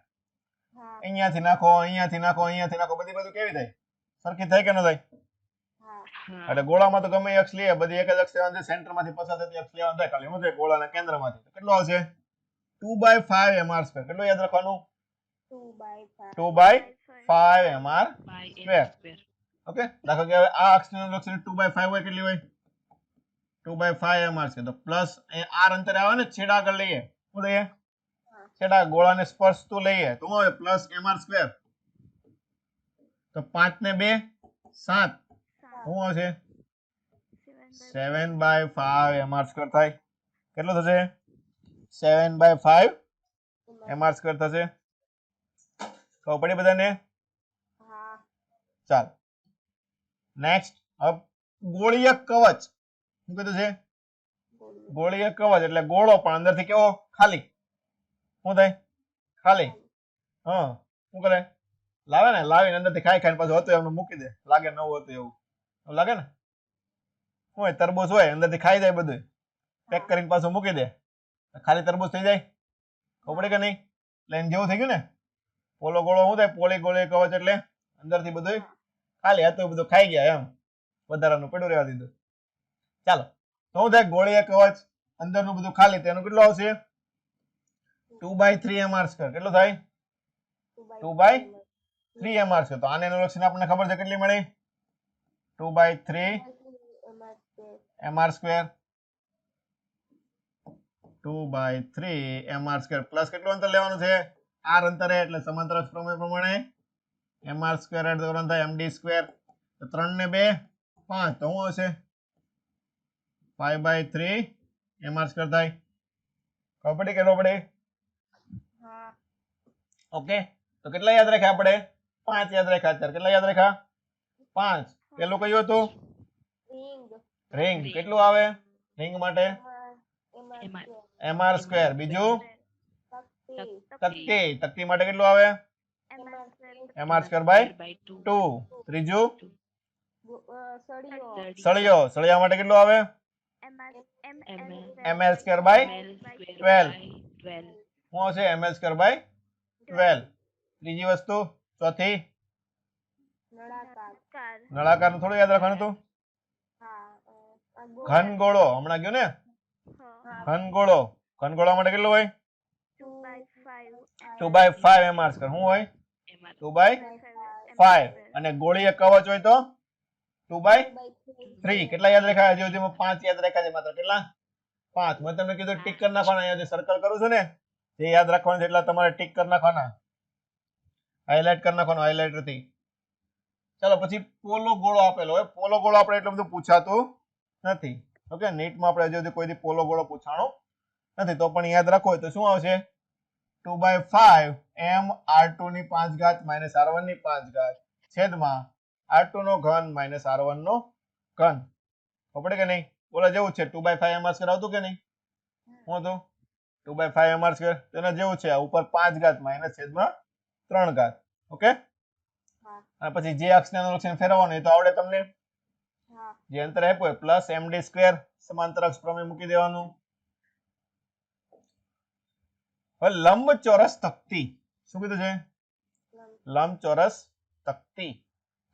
S1: અહીંયાથી નાખો, અહીંયાથી નાખો, અહીંયાથી નાખો, બધી બાજુ કેવી થાય? સરખી થાય કે ન થાય? એટલે ગોળામાં તો ગમે અક્ષ લઈએ, બધી એક જ અક્ષ લેવાની, સેન્ટર માંથી પસાર થતી અક્ષ લેવાની થાય. ખાલી શું છે? ગોળાના કેન્દ્રમાંથી. કેટલો આવશે? 2/5 mr². કેટલું યાદ રાખવાનું? 2/5 mr². ઓકે, દાખલા કે હવે આ અક્ષની લક્ષણ 2/5 હોય, કેટલી હોય? 2/5 mr². તો પ્લસ r અંતરે આવે ને, છેડા આગળ લઈએ. શું લઈએ? છેડા ગોળાને સ્પર્શતું લઈએ તો શું આવે? Plus mr². તો 5 ને 2 7. શું આવશે? 7/5 mr² થાય. કેટલું થશે? 7/5 mr² થશે. ખબર પડી બધાને? ચાલો નેક્સ્ટ. હવે ગોળીય કવચ. શું કીધું છે? ગોળીય કવચ એટલે ગોળો પણ અંદરથી કેવો? ખાલી. શું થાય? ખાલી. હા, શું કરે? લાવે ને, લાવીને અંદરથી ખાઈ ખાઈને પાછું હતું એમને મૂકી દે. લાગે નવું હતું એવું લાગે ને. શું હોય? તરબૂચ હોય, અંદરથી ખાઈ જાય બધું, પેક કરીને પાછું મૂકી દે, ખાલી તરબૂચ થઈ જાય. ખબર પડી કે નહીં? એટલે એને જેવું થઈ ગયું ને. પોલો ગોળો શું થાય? પોલી ગોળીય કવચ એટલે અંદરથી બધું ખાલી હતું, બધું ખાઈ ગયા એમ, વધારાનું પડ્યું રહેવા દીધું. ચાલો તો શું થાય? ગોળીય કવચ અંદરનું બધું ખાલી, તેનું કેટલું આવશે? 2/3 mr². કેટલું થાય? 2/3 mr². તો આને લક્ષણ આપણને ખબર છે કેટલી મળી? 2/3 mr². 2/3 mr² પ્લસ કેટલું અંતર લેવાનું છે? r અંતરે, એટલે સમાંતર અક્ષ પ્રમેય પ્રમાણે mr² એડ કરવાનું થાય md². તો 3 ને 2 5. તો શું આવશે? 5/3 mr² થાય. ખબર પડી કે ન પડી? ઓકે, તો કેટલા યાદ રાખ્યા આપણે? 5 યાદ રાખ્યા. અત્યારે કેટલા યાદ રાખ્યા? 5. પેલું કયું હતું? રિંગ. કેટલું આવે રિંગ માટે? mr². બીજું તકતી. તકતી માટે કેટલું આવે? mr²/2. ત્રીજું સળિયો. સળિયા માટે કેટલું આવે? ml²/12. શું આવશે? ml²/12. ત્રીજી વસ્તુ, ચોથી નળાકાર નું થોડું યાદ રાખવાનું હતું. ઘન ગોળો હમણાં ગયો ને. ઘન ગોળો. ઘન ગોળા માટે કેટલું હોય? 2/5 mr². શું હોય? 2/5. અને ગોળીય કવચ હોય તો 2/3. કેટલા યાદ રાખ્યા? હજી સુધીમાં 5 યાદ રાખ્યા છે માત્ર. કેટલા? 5. મેં તમને કીધું ટીક કરી નાખવાના. અહીંયા જે સર્કલ કરું છું ને, જે યાદ રાખવાનું છે એટલા તમારે ટીક કરી નાખવાના, હાઇલાઇટ કરી નાખવાનું હાઇલાઇટર થી. ચાલો પછી પોલો ગોળો આપેલો હોય. પોલો ગોળો આપણે એટલું બધું પૂછાતું નથી. ઓકે, નીટમાં આપણે હજી સુધી કોઈ પોલો ગોળો પૂછાણો નથી. તો પણ યાદ રાખો હોય તો શું આવશે? 2/5 mr2 ની 5 ઘાત માઇનસ r1 ની 5 ઘાત છેદમાં r2 નો ઘન માઇનસ r1 નો ઘન. ખબર કે નહીં? બોલા જેવું છે. 2/5 mr² આવતું કે નહીં? શું હતું? 2/5 mr². તેના જેવું છે. ઉપર 5 ઘાત માઇનસ છેદમાં 3 ઘાત. ઓકે, અને પછી જે અક્ષને અનુલક્ષીને ફેરવવાનું એ તો આવડે તમને. જે અંતર આપ્યું હોય પ્લસ md². સમાંતર અક્ષ પ્રમેય મૂકી દેવાનું. હવે લંબચોરસ તકતી. શું કીધું છે? લંબચોરસ તકતી.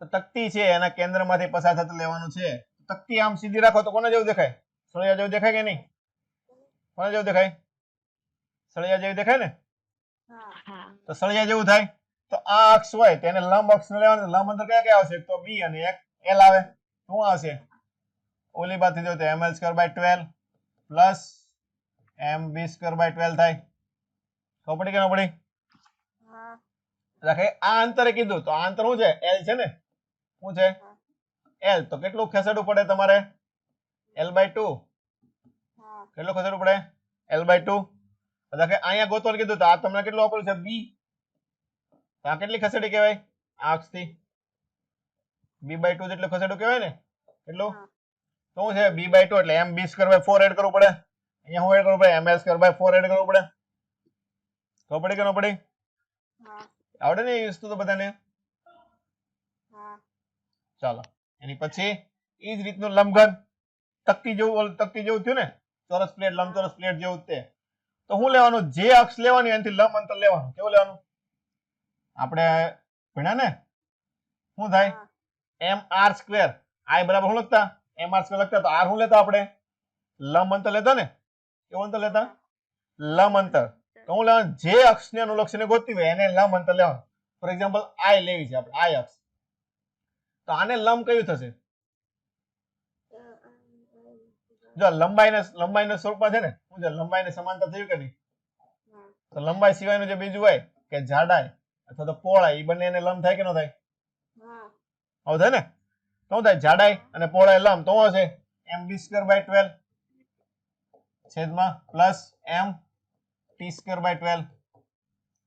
S1: તો તકતી છે એના કેન્દ્રમાંથી પસાર થતું લેવાનું છે. તકતી આમ સીધી રાખો તો કોના જેવું દેખાય? સળિયા જેવું દેખાય કે નહીં? કોના જેવું દેખાય? સળિયા જેવું દેખાય ને. તો સળિયા જેવું થાય તો આ અક્ષ હોય તેને લંબ અક્ષ લેવાનું. લંબ અંતર કયા કયા આવશે? તો b અને એક l આવે. શું આવશે? ઓલી બાજુથી જો તો ml²/12 પ્લસ mv²/12 થાય. ખબર પડી કે ન પડી? રાખે આ અંતરે કીધું તો આ અંતર શું છે? l છે ને. શું છે? l. તો કેટલું ખસેડવું પડે તમારે? l/2. કેટલું ખસેડવું પડે? l/2. રાખે અહીંયા ગોતવાનું કીધું તો આ તમને કેટલું આપેલું છે? b. તો આ કેટલી ખસેડી કહેવાય આ અક્ષથી b/2 જેટલું ખસેડું કહેવાય ને કેટલું તો શું છે b/2 એટલે mb²/4 એડ કરવું પડે અહીંયા હું એડ કરવું પડે ml²/4 એડ કરવું પડે તો પડે કે ન પડે આવડે ને એ વસ્તુ તો બધાને ચાલો એની પછી એ જ રીતનું લંબઘન તકતી જેવું થયું ને ચોરસ પ્લેટ લંબચોરસ પ્લેટ જેવું તે તો શું લેવાનું જે અક્ષ લેવાની એનાથી લંબ અંતર લેવાનું કેવું લેવાનું આપણે ભણ્યા ને શું થાય mr². I બરાબર શું લખતા mr² લખતા તો r શું લેતા આપણે લંબ અંતર લેતા ને કેવું અંતર લેતા લંબ અંતર તો હું લેવાનું જે અક્ષને અનુલક્ષીને ગોતવી હોય એને લંબ અંતર લેવાનું ફોર એક્ઝામ્પલ I લેવી છે આપણે I અક્ષ તો આને લંબ કયું થશે જો લંબાઈના સ્વરૂપમાં છે ને શું છે લંબાઈને સમાંતર થયું કે નહીં તો લંબાઈ સિવાયનું જે બીજું હોય કે જાડાઈ અથવા તો પહોળાઈ એ બંને એને લંબ થાય કે ન થાય આવું થાય ને શું થાય જાડાઈ અને પહોળાઈ લંબ તો શું હશે mb²/12 છેદમાં પ્લસ mt²/12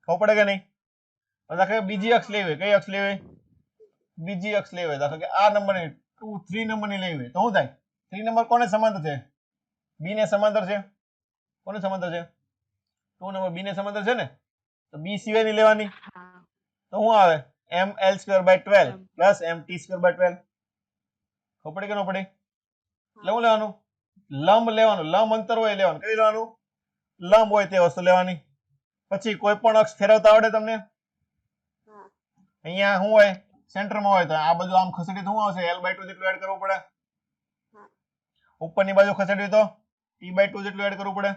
S1: ખબર પડે કે નહીં દાખલા બીજી અક્ષ લેવી હોય કઈ અક્ષ લેવી હોય બીજી અક્ષ લેવી હોય દાખલા કે આ નંબરની 2 3 નંબરની લેવી હોય તો શું થાય 3 નંબર કોને સમાંતર છે b ને સમાંતર છે કોને સમાંતર છે 2 નંબર b ને સમાંતર છે ને તો b સિવાયની લેવાની તો શું આવે ml²/12 પ્લસ mt²/12 ખબર પડે કે ન પડે એટલે શું લેવાનું લંબ લેવાનું લંબ અંતર હોય લેવાનું કઈ લેવાનું લંબ હોય તે વસ્તુ લેવાની પછી કોઈ પણ અક્ષ ફેરવતા આવડે તમને અહીંયા શું હોય સેન્ટરમાં હોય તો આ બધું આમ ખસેડી તો શું આવશે l/2 જેટલું એડ કરવું પડે ઉપરની બાજુ ખસેડવી તો t/2 જેટલું એડ કરવું પડે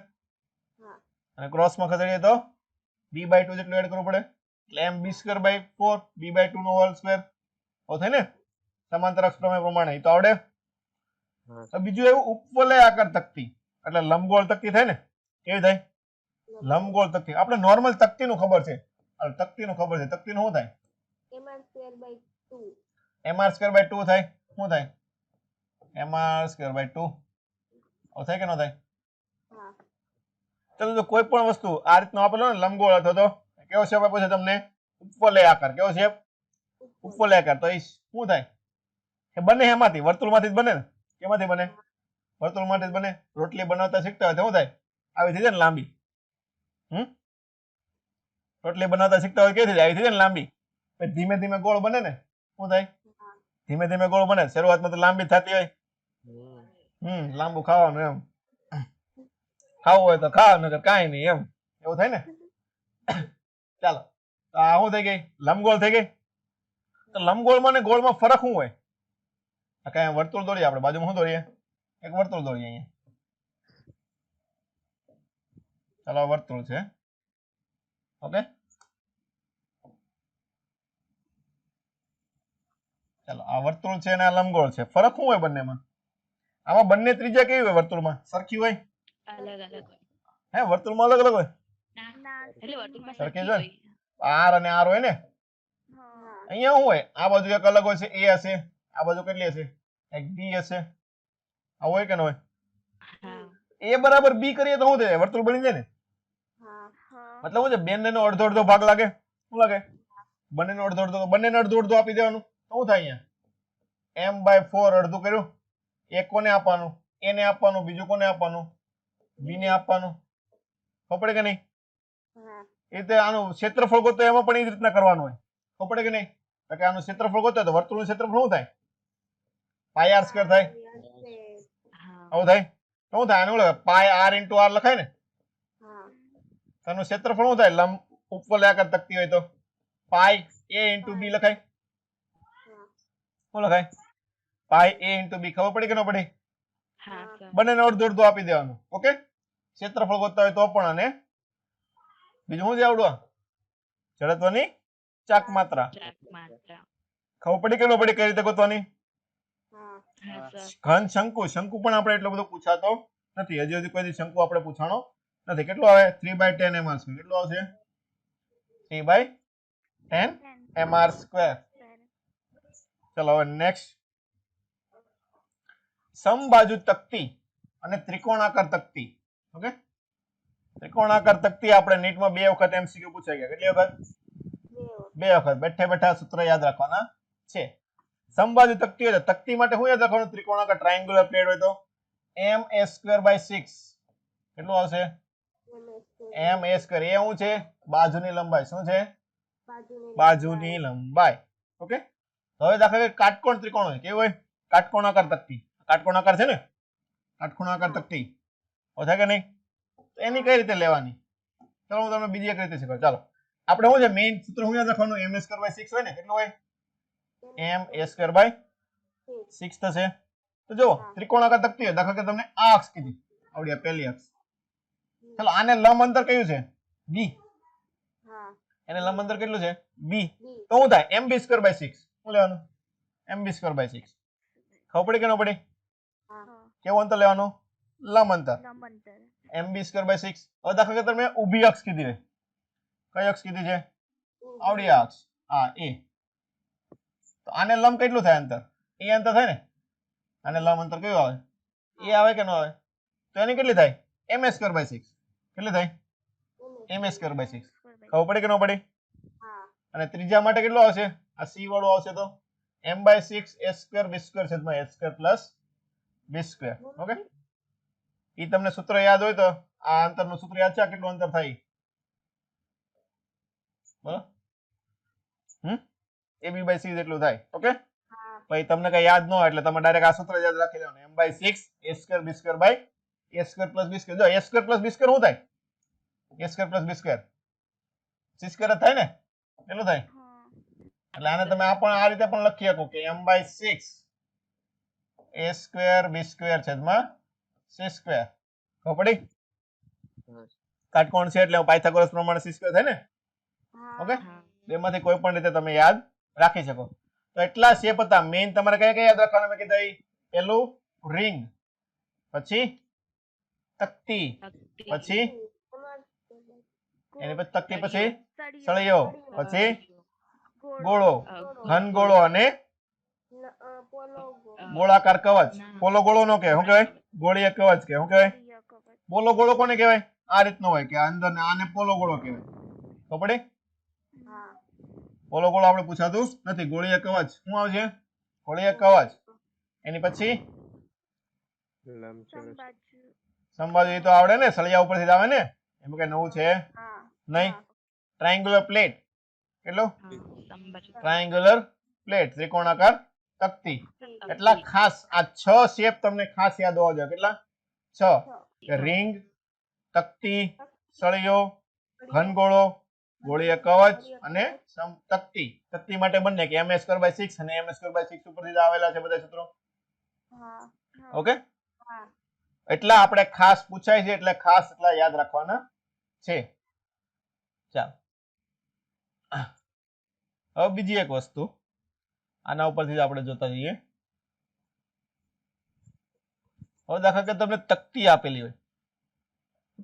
S1: અને ક્રોસમાં ખસેડીએ તો b/2 જેટલું એડ કરવું પડે એટલે mb²/4 b/2 નો હોલ સ્ક્વેર ઓ થાય ને સમાંતર અક્ષ પ્રમેય પ્રમાણે તો આવડે બીજું એવું ઉપવલય આકાર તકતી એટલે લંબગોળ તકતી થાય ને કેવી થાય લંબગોળ તકતી આપણે નોર્મલ તકતીનું ખબર છે તકતીનું ખબર છે તકતીનું શું થાય mr²/2 થાય શું થાય mr²/2 ઓ થાય કે ન થાય ચલો તો કોઈ પણ વસ્તુ આ રીતનો આપેલો ને લંબગોળ અથવા તો કેવો શેપ આપ્યો છે તમને ઉપવલય આકાર કેવો શેપ ઉપવલય આકાર તો એ શું થાય કે બને એમાંથી વર્તુળમાંથી જ બને ને કેમાંથી બને વર્તુળમાંથી જ બને રોટલી બનાવતા શીખતા હોય તો શું થાય આવી થઈ જાય ને લાંબી રોટલી બનાવતા શીખતા હોય કેવી થઈ જાય આવી થઈ જાય ને લાંબી ધીમે ધીમે ગોળ બને ને શું થાય ધીમે ધીમે ગોળ બને શરૂઆતમાં તો લાંબી થતી હોય લાંબુ ખાવાનું એમ ખાવું હોય તો ખાવ નકર કાંઈ નહીં એમ એવું થાય ને ચાલો તો આ શું થઈ ગઈ લંબગોળ થઈ ગઈ તો લંબગોળમાં ને ગોળમાં ફરક શું હોય કઈ વર્તુળ દોરીએ આપણે બાજુમાં શું દોરીએ એક વર્તુળ દોરીએ અહીંયા ચાલો વર્તુળ છે ઓકે ચાલો આ વર્તુળ છે અને આ લંબગોળ છે ફરક શું હોય બંનેમાં આમાં બંને ત્રિજ્યા કેવી હોય વર્તુળમાં સરખી હોય
S2: અલગ અલગ હોય
S1: હે વર્તુળમાં અલગ અલગ હોય
S2: એટલે વર્તુળમાં
S1: સરખી
S2: સરખી
S1: છે
S2: હોય
S1: r અને r હોય ને અહીંયા શું હોય આ બાજુ એક અલગ હોય છે a હશે આ બાજુ કેટલી હશે એક b હશે આ હોય કે ન હોય a બરાબર b કરીએ તો શું થાય વર્તુળ બની જાય ને મતલબ શું છે બંનેનો અડધો અડધો ભાગ લાગે શું લાગે બંનેનો અડધો અડધો આપી દેવાનું તો શું થાય અહીંયા m/4 અડધું કર્યું એક કોને આપવાનું a ને આપવાનું બીજું કોને આપવાનું b ને આપવાનું ખબર પડે કે નહીં એ રીતે આનું ક્ષેત્રફળ ગોતો એમાં પણ એ જ રીતના કરવાનું હોય ખબર પડે કે નહીં કે આનું ક્ષેત્રફળ ગોતો તો વર્તુળનું ક્ષેત્રફળ શું થાય πr² થાય આવું થાય શું થાય આનું πr × r લખાય ને આનું ક્ષેત્રફળ શું થાય લંબ ઉપવલય આકાર તકતી હોય તો πa × b લખાય શું લખાય πa × b ખબર પડી કે ન પડી બંનેને અડધું અડધું આપી દેવાનું ઓકે ક્ષેત્રફળ ગોતતા હોય તો પણ અને બીજું શું છે આવડું જડત્વની ચાક માત્રા ખબર પડી કે ન પડી કઈ રીતે ગોતવાની ઘન શંકુ પણ આપણે એટલો બધો પૂછાતો નથી હજી કોઈ શંકુ આપણે પૂછાણો નથી કેટલો આવે 3/10 mr². કેટલો આવશે 3/10 mr². ચલો હવે નેક્સ્ટ સમબાજુ તકતી અને ત્રિકોણાકાર તકતી ઓકે ત્રિકોણાકાર તકતી આપણે નીટમાં 2 વખત MCQ પૂછાઈ ગયા કેટલી વખત 2 વખત બેઠે બેઠા સૂત્ર યાદ રાખવાના છે. સમબાજુ તકતી હોય તો તકતી માટે શું યાદ રાખવાનું? ત્રિકોણાકાર ટ્રાયેંગ્યુલર પ્લેટ હોય તો ms²/6 કેટલું આવશે? ms². એ શું છે? બાજુની લંબાઈ. શું છે? બાજુની લંબાઈ. ઓકે. હવે દાખલા તરીકે કાટકોણ ત્રિકોણ હોય, કેવું હોય? કાટકોણાકાર તકતી. કાટકોણાકાર છે ને, કાટખૂણાકાર તકતી હોય કે નહીં? તો એની કઈ રીતે લેવાની? ચાલો હું તમને બીજી એક રીતે શીખવાડું. ચાલો આપણે શું છે મેઇન સૂત્ર શું યાદ રાખવાનું? ms²/6 હોય ને, કેટલું હોય? ms²/6 થશે. તો જો ત્રિકોણાકાર તકતી હોય, દાખલા કે તમને આ અક્ષ કીધી, આવડી આ પહેલી અક્ષ. ચાલો આને લંબ અંતર કયું છે? b. એને લંબ અંતર કેટલું છે? b. તો શું થાય? mb²/6. શું લેવાનું? mb²/6. ખબર પડી કે ન પડી? કેવું અંતર લેવાનું? લંબ અંતર. mb²/6. હવે દાખલા કે તમે ઊભી અક્ષ કીધી હોય, કઈ અક્ષ કીધી છે? આવડી આ અક્ષ, આ a. તો આને લંબ કેટલું થાય અંતર? એ અંતર થાય ને. આને લંબ અંતર કયું આવે? એ આવે કે ન આવે? તો એની કેટલી થાય? ms²/6. કેટલી થાય? ms²/6. ખબર પડી કે ન પડી? અને ત્રીજા માટે કેટલું આવશે? આ c વાળું આવશે તો m/6 a² b² છેદમાં a² પ્લસ b². ઓકે. ઈ તમને સૂત્ર યાદ હોય તો આ અંતરનું સૂત્ર યાદ છે? આ કેટલું અંતર થાય? બોલો. ab/c જેટલું થાય. ઓકે. પછી તમને કઈ યાદ ન હોય એટલે તમે ડાયરેક્ટ આ સૂત્ર યાદ રાખી લેવાનું. m/6 a² b² a² plus b². જો a² પ્લસ b² શું થાય? a² plus b². c² જ થાય ને. કેટલું થાય? એટલે આને તમે આ રીતે પણ લખી શકો કે m/6 a² b² છેદમાં c². ખબર પડી? કાટકોણ છે એટલે પાયથાગોરસ પ્રમાણે c² થાય ને. ઓકે. બેમાંથી કોઈ પણ રીતે તમે યાદ રાખી શકો. તો એટલા શેપ હતા. મેઇન તમારે કયા કયા યાદ રાખવાના મેં કીધા? પેલું રિંગ, પછી તકતી, પછી એની પછી તકતી, પછી સળિયો, પછી ગોળો, ઘનગોળો અને ગોળાકાર કવચ. પોલો ગોળો નો કહેવાય, શું કહેવાય? ગોળીય કવચ કે શું કહેવાય? પોલો ગોળો કોને કહેવાય? આ રીતનો હોય કે અંદર ને આને પોલો ગોળો કહેવાય. ખબર પડી? પોલો ગોળો આપણે પૂછાતું નથી. ગોળીય કવચ શું આવશે? ગોળીય કવચ. એની પછી સમબાજુ. એ તો આવડે ને, સળિયા ઉપરથી જ આવે ને, એમાં કઈ નવું છે નહીં. ટ્રાયેંગ્યુલર પ્લેટ. કેટલું? ટ્રાયેંગ્યુલર પ્લેટ, ત્રિકોણાકાર તકતી. એટલા ખાસ આ 6 શેપ તમને ખાસ યાદ હોવા જોઈએ. કેટલા? 6. રિંગ, તકતી, સળિયો, ઘનગોળો, ગોળીય કવચ અને તકતી. તકતી માટે બંને કે ms²/6 અને ms²/6 ઉપરથી આવેલા છે બધા સૂત્રો. ઓકે. એટલા આપણે ખાસ પૂછાય છે એટલે ખાસ એટલા યાદ રાખવાના છે. ચાલો હવે બીજી એક વસ્તુ આના ઉપરથી આપણે જોતા જઈએ. હવે દાખલા કે તમને તકતી આપેલી હોય,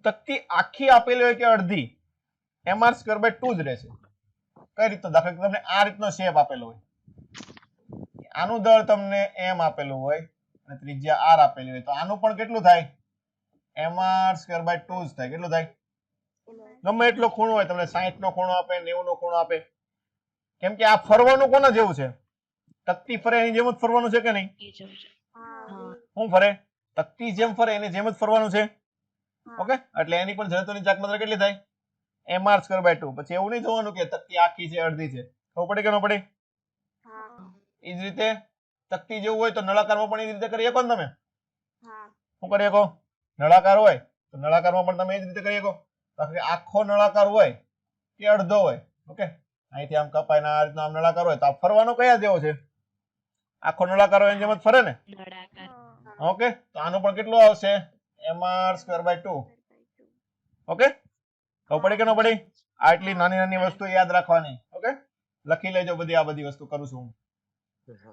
S1: તકતી આખી આપેલી હોય કે અડધી? mr²/2 જ રહેશે. કઈ રીતનો? દાખલા કે તમને આ રીતનો શેપ આપેલો હોય, આનું દળ તમને m આપેલું હોય અને ત્રિજ્યા r આપેલી હોય, તો આનું પણ કેટલું થાય? mr²/2 જ થાય. કેટલું થાય? ગમે એટલો ખૂણો હોય, તમને 60 નો ખૂણો આપે, 90 નો ખૂણો આપે. કેમ કે આ ફરવાનું કોના જેવું છે? તકતી ફરે એની જેમ જ ફરવાનું છે કે નહીં? શું ફરે? તકતી જેમ ફરે એની જેમ જ ફરવાનું છે. ઓકે. એટલે એની પણ જડત્વની ચાક માત્રા કેટલી થાય? mr²/2. પછી એવું નહીં જોવાનું કે તકતી આખી છે અડધી છે. ખબર પડી કે ન પડી? એ જ રીતે તકતી જેવું હોય તો નળાકારમાં પણ એ રીતે કરી શકો ને તમે. શું કરી શકો? નળાકાર હોય તો નળાકારમાં પણ તમે એ જ રીતે કરી શકો. આખો નળાકાર હોય કે અડધો હોય. ઓકે. અહીંથી આમ કપાઈને આ રીતનો આમ નળાકાર હોય તો આ ફરવાનો કયા જેવો છે? આખો નળાકાર હોય એની જેમ જ ફરે ને. ઓકે. તો આનું પણ કેટલું આવશે? mr²/2. ઓકે. ખબર પડી કે ન પડી? આટલી નાની નાની વસ્તુ યાદ રાખવાની. ઓકે. લખી લેજો બધી. આ બધી વસ્તુ કરું છું હું.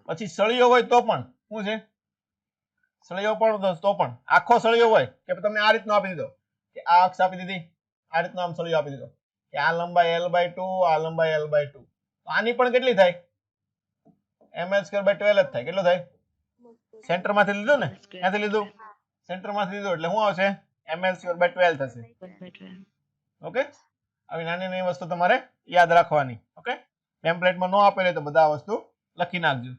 S1: પછી સળિયો હોય તો પણ શું છે? સળિયો પણ તો પણ આખો સળિયો હોય કે તમને આ રીતનો આપી દીધો કે આ અક્ષ આપી દીધી, આ રીતનો આમ સળિયો આપી દીધો કે આ લંબાઈ l/2, આ લંબાઈ l/2. તો આની પણ કેટલી થાય? ml²/12 જ થાય. કેટલું થાય? સેન્ટર માંથી લીધું ને, ક્યાંથી લીધું? સેન્ટર માંથી લીધું એટલે શું આવશે? ml²/12 થશે. ઓકે. આવી નાની નાની વસ્તુ તમારે યાદ રાખવાની. ઓકે. ટેમ્પલેટમાં ન આપેલી હોય તો બધા વસ્તુ લખી નાખજો.